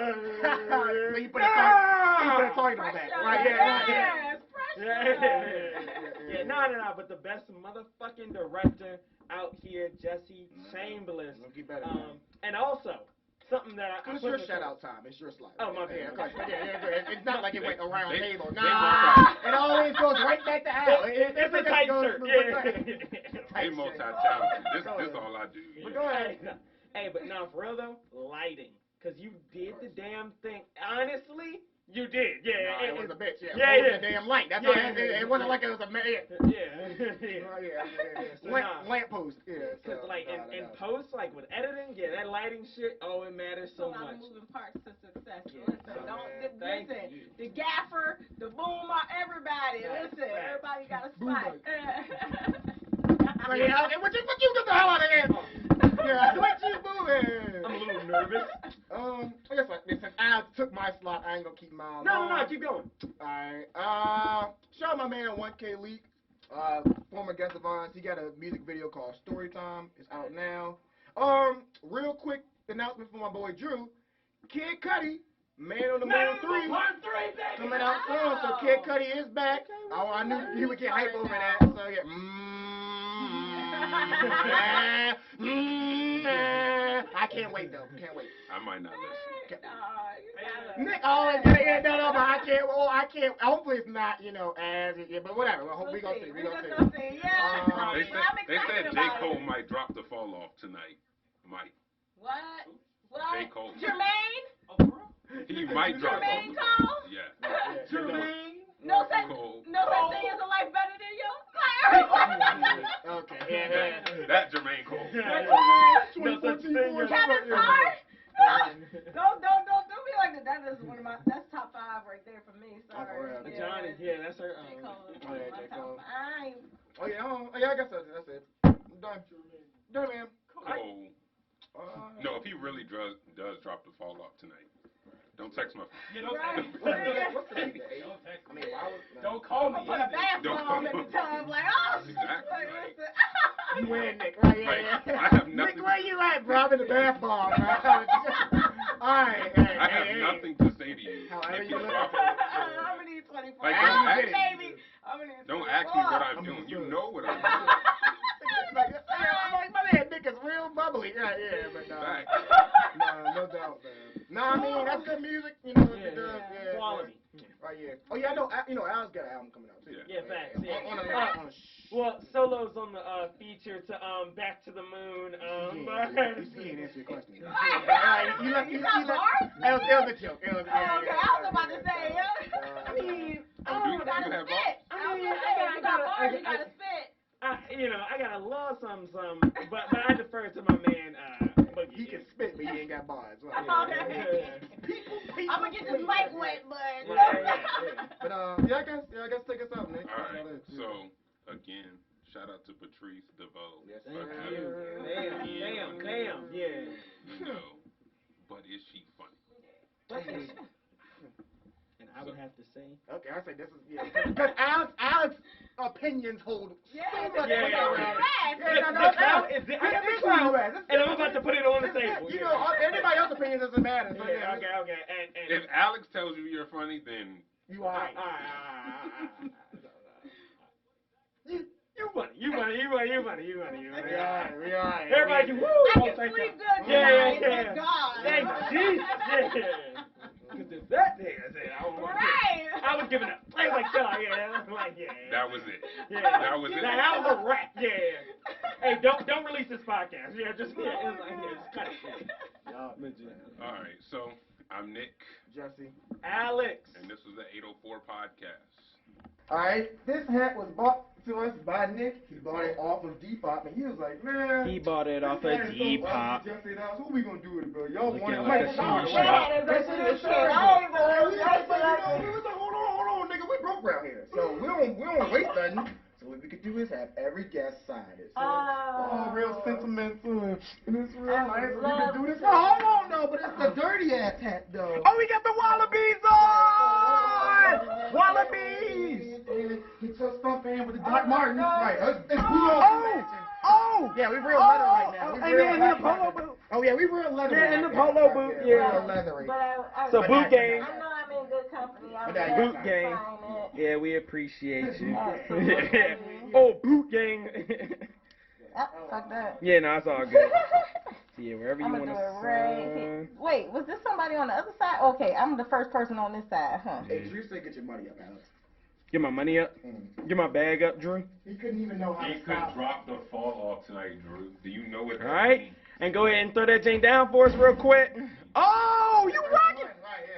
So you put a target on that, right? Yeah, no, but the best motherfucking director out here, Jesse Chambliss. And also, something that it's your shout out time. It's your slide. Oh, my bad. It's not like it went around the table. Nah, it always goes right back to Al. It's a tight shirt. They multi-talented. This all I do. But go ahead. Hey, but no, for real though, lighting. Because you did the damn thing. Honestly, you did. Yeah. It was a bitch. Yeah. It was a damn light. That's why it wasn't like it was a man. Lamp post. Yeah. Because in post, like with editing, that lighting shit, it matters so much. A lot of moving parts to success. Listen, the gaffer, the boomer, everybody. Listen, everybody got a spot. What you get the hell out of here? What you moving? I'm a little nervous. Since Al took my slot, I ain't gonna keep mine. No, keep going. Alright. Shout out my man 1K Leak, former guest of ours. He got a music video called Storytime. It's out now. Real quick announcement for my boy Drew. Kid Cudi, Man on the Moon 3. Coming out soon, so Kid Cudi is back. I knew he would get hype over that. So yeah. I can't wait though. Can't wait. I might not listen. Nick, but I can't. Hopefully it's not, as but whatever. We gonna see. They say said J. Cole might drop the fall off tonight. Might. What? J. Cole. Jermaine? Oh, for real? He might drop off Jermaine the Cole? fall. Yeah. Jermaine? No such Cole. thing as a life better than you. Okay. That Jermaine Cole. No such thing as Kevin Hart? Don't do me like that. That is that's top 5 right there for me. Sorry. real. Johnny, yeah, that's her. J. Cole. Oh, yeah, J. Cole. Fine. I guess that's it. I'm done. Done, man. Cole. No, if he really does drop the fall off tonight, don't text my phone. Yeah, don't Right. What's the date? Don't text I me. mean, why was Don't call me. Put a bath Don't bomb in the tub, like, oh, Exactly. like, Like, listen. you in, Nick? Right, Right. yeah. I have nothing. Nick, where you at, bro? I'm in the bath bomb, right? All right. I have nothing to say to you. However If you you look drop at it. I'm gonna need 24 Like, hours, don't baby. I'm gonna need 24. Don't ask me what I'm doing. You know what I'm doing. I'm like, my man Nick is real bubbly. Right, yeah, but Facts. no doubt, man. No, I mean, that's good music, you know, Yeah, it's good. yeah. Yeah, Quality. Right, yeah. Oh, yeah, I know, Al's got an album coming out, too. Yeah. Yeah, facts. Yeah. On Well, Solo's on the feature to Back to the Moon. he ain't answer your question. You It was a joke. okay, I was about to say, I mean, Do you gotta have spit. I I was mean, gonna say, you got bars, you gotta spit. I got a love some, but I defer to my man. Boogie. He can spit, but he ain't got bars. Right. People, I'm gonna get this mic wet, but. But I guess take us out, Nick. All right. So again, shout out to Patrice DeVeaux. Yes, for sir. having Damn, yeah. You know, but is she funny? And I would have to say. Okay, I say this is because Alex opinions hold so much weight around it. And I'm about to put it on the table. You know, anybody else's opinion doesn't matter. So Yeah, okay. And If Alex tells you you're funny, then you are. You funny. We are. Everybody can woo. I can sleep good tonight, thank God. Thank Jesus. Yeah. Because if that nigga said I was giving up. I was like, yeah. that was it. Yeah. That was it. That was a wrap. Yeah. Hey, don't release this podcast. Yeah, just cut it. All right. So I'm Nick. Jesse. Alex. And this was the 804 podcast. All right, this hat was bought to us by Nick. He bought it off of Depop, and he was like, man. He bought it off of Depop. Jesse, what we gonna do with it, bro? Y'all want it? Like a shoe shop. We was like, hold on, nigga, we broke around here, so we don't waste nothing. So what we could do is have every guest sign it. So, real sentimental, and it's real nice. We can do this. Hold on, though, but it's the dirty ass hat, though. Oh, we got the Wallabies on! Wallabies! Get your stuff in with the Doc Martens. Right. It's Oh! Yeah, we real leather right now. We real in the polo boot. Oh, yeah, we real leather. Yeah, in the polo boot, yeah. Real leathery. So boot game. I know I'm in good company. Boot gang. Sign it. Yeah, we appreciate you. Absolutely. Oh, boot gang. Fuck that. Yeah, no, it's all good. Yeah, wherever you I'm want gonna to do it right here. Wait, was this somebody on the other side? Okay, I'm the first person on this side, huh? Hey, Drew said get your money up, Alex. Get my money up. Get my bag up, Drew. He couldn't even know how He to could stop. drop the fall off tonight, Drew. Do you know what that All right. means? And go ahead and throw that thing down for us real quick. Oh, you rocking.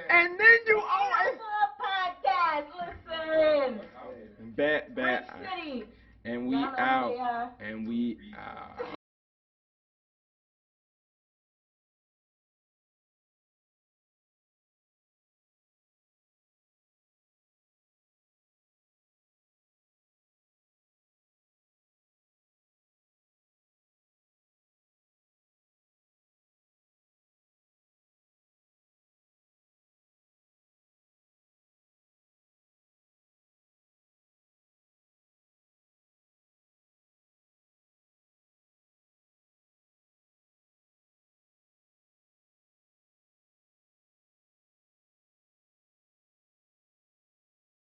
And then you Podcast, listen. Bet. Rich City. And we Y'all know out. who they are. And we out.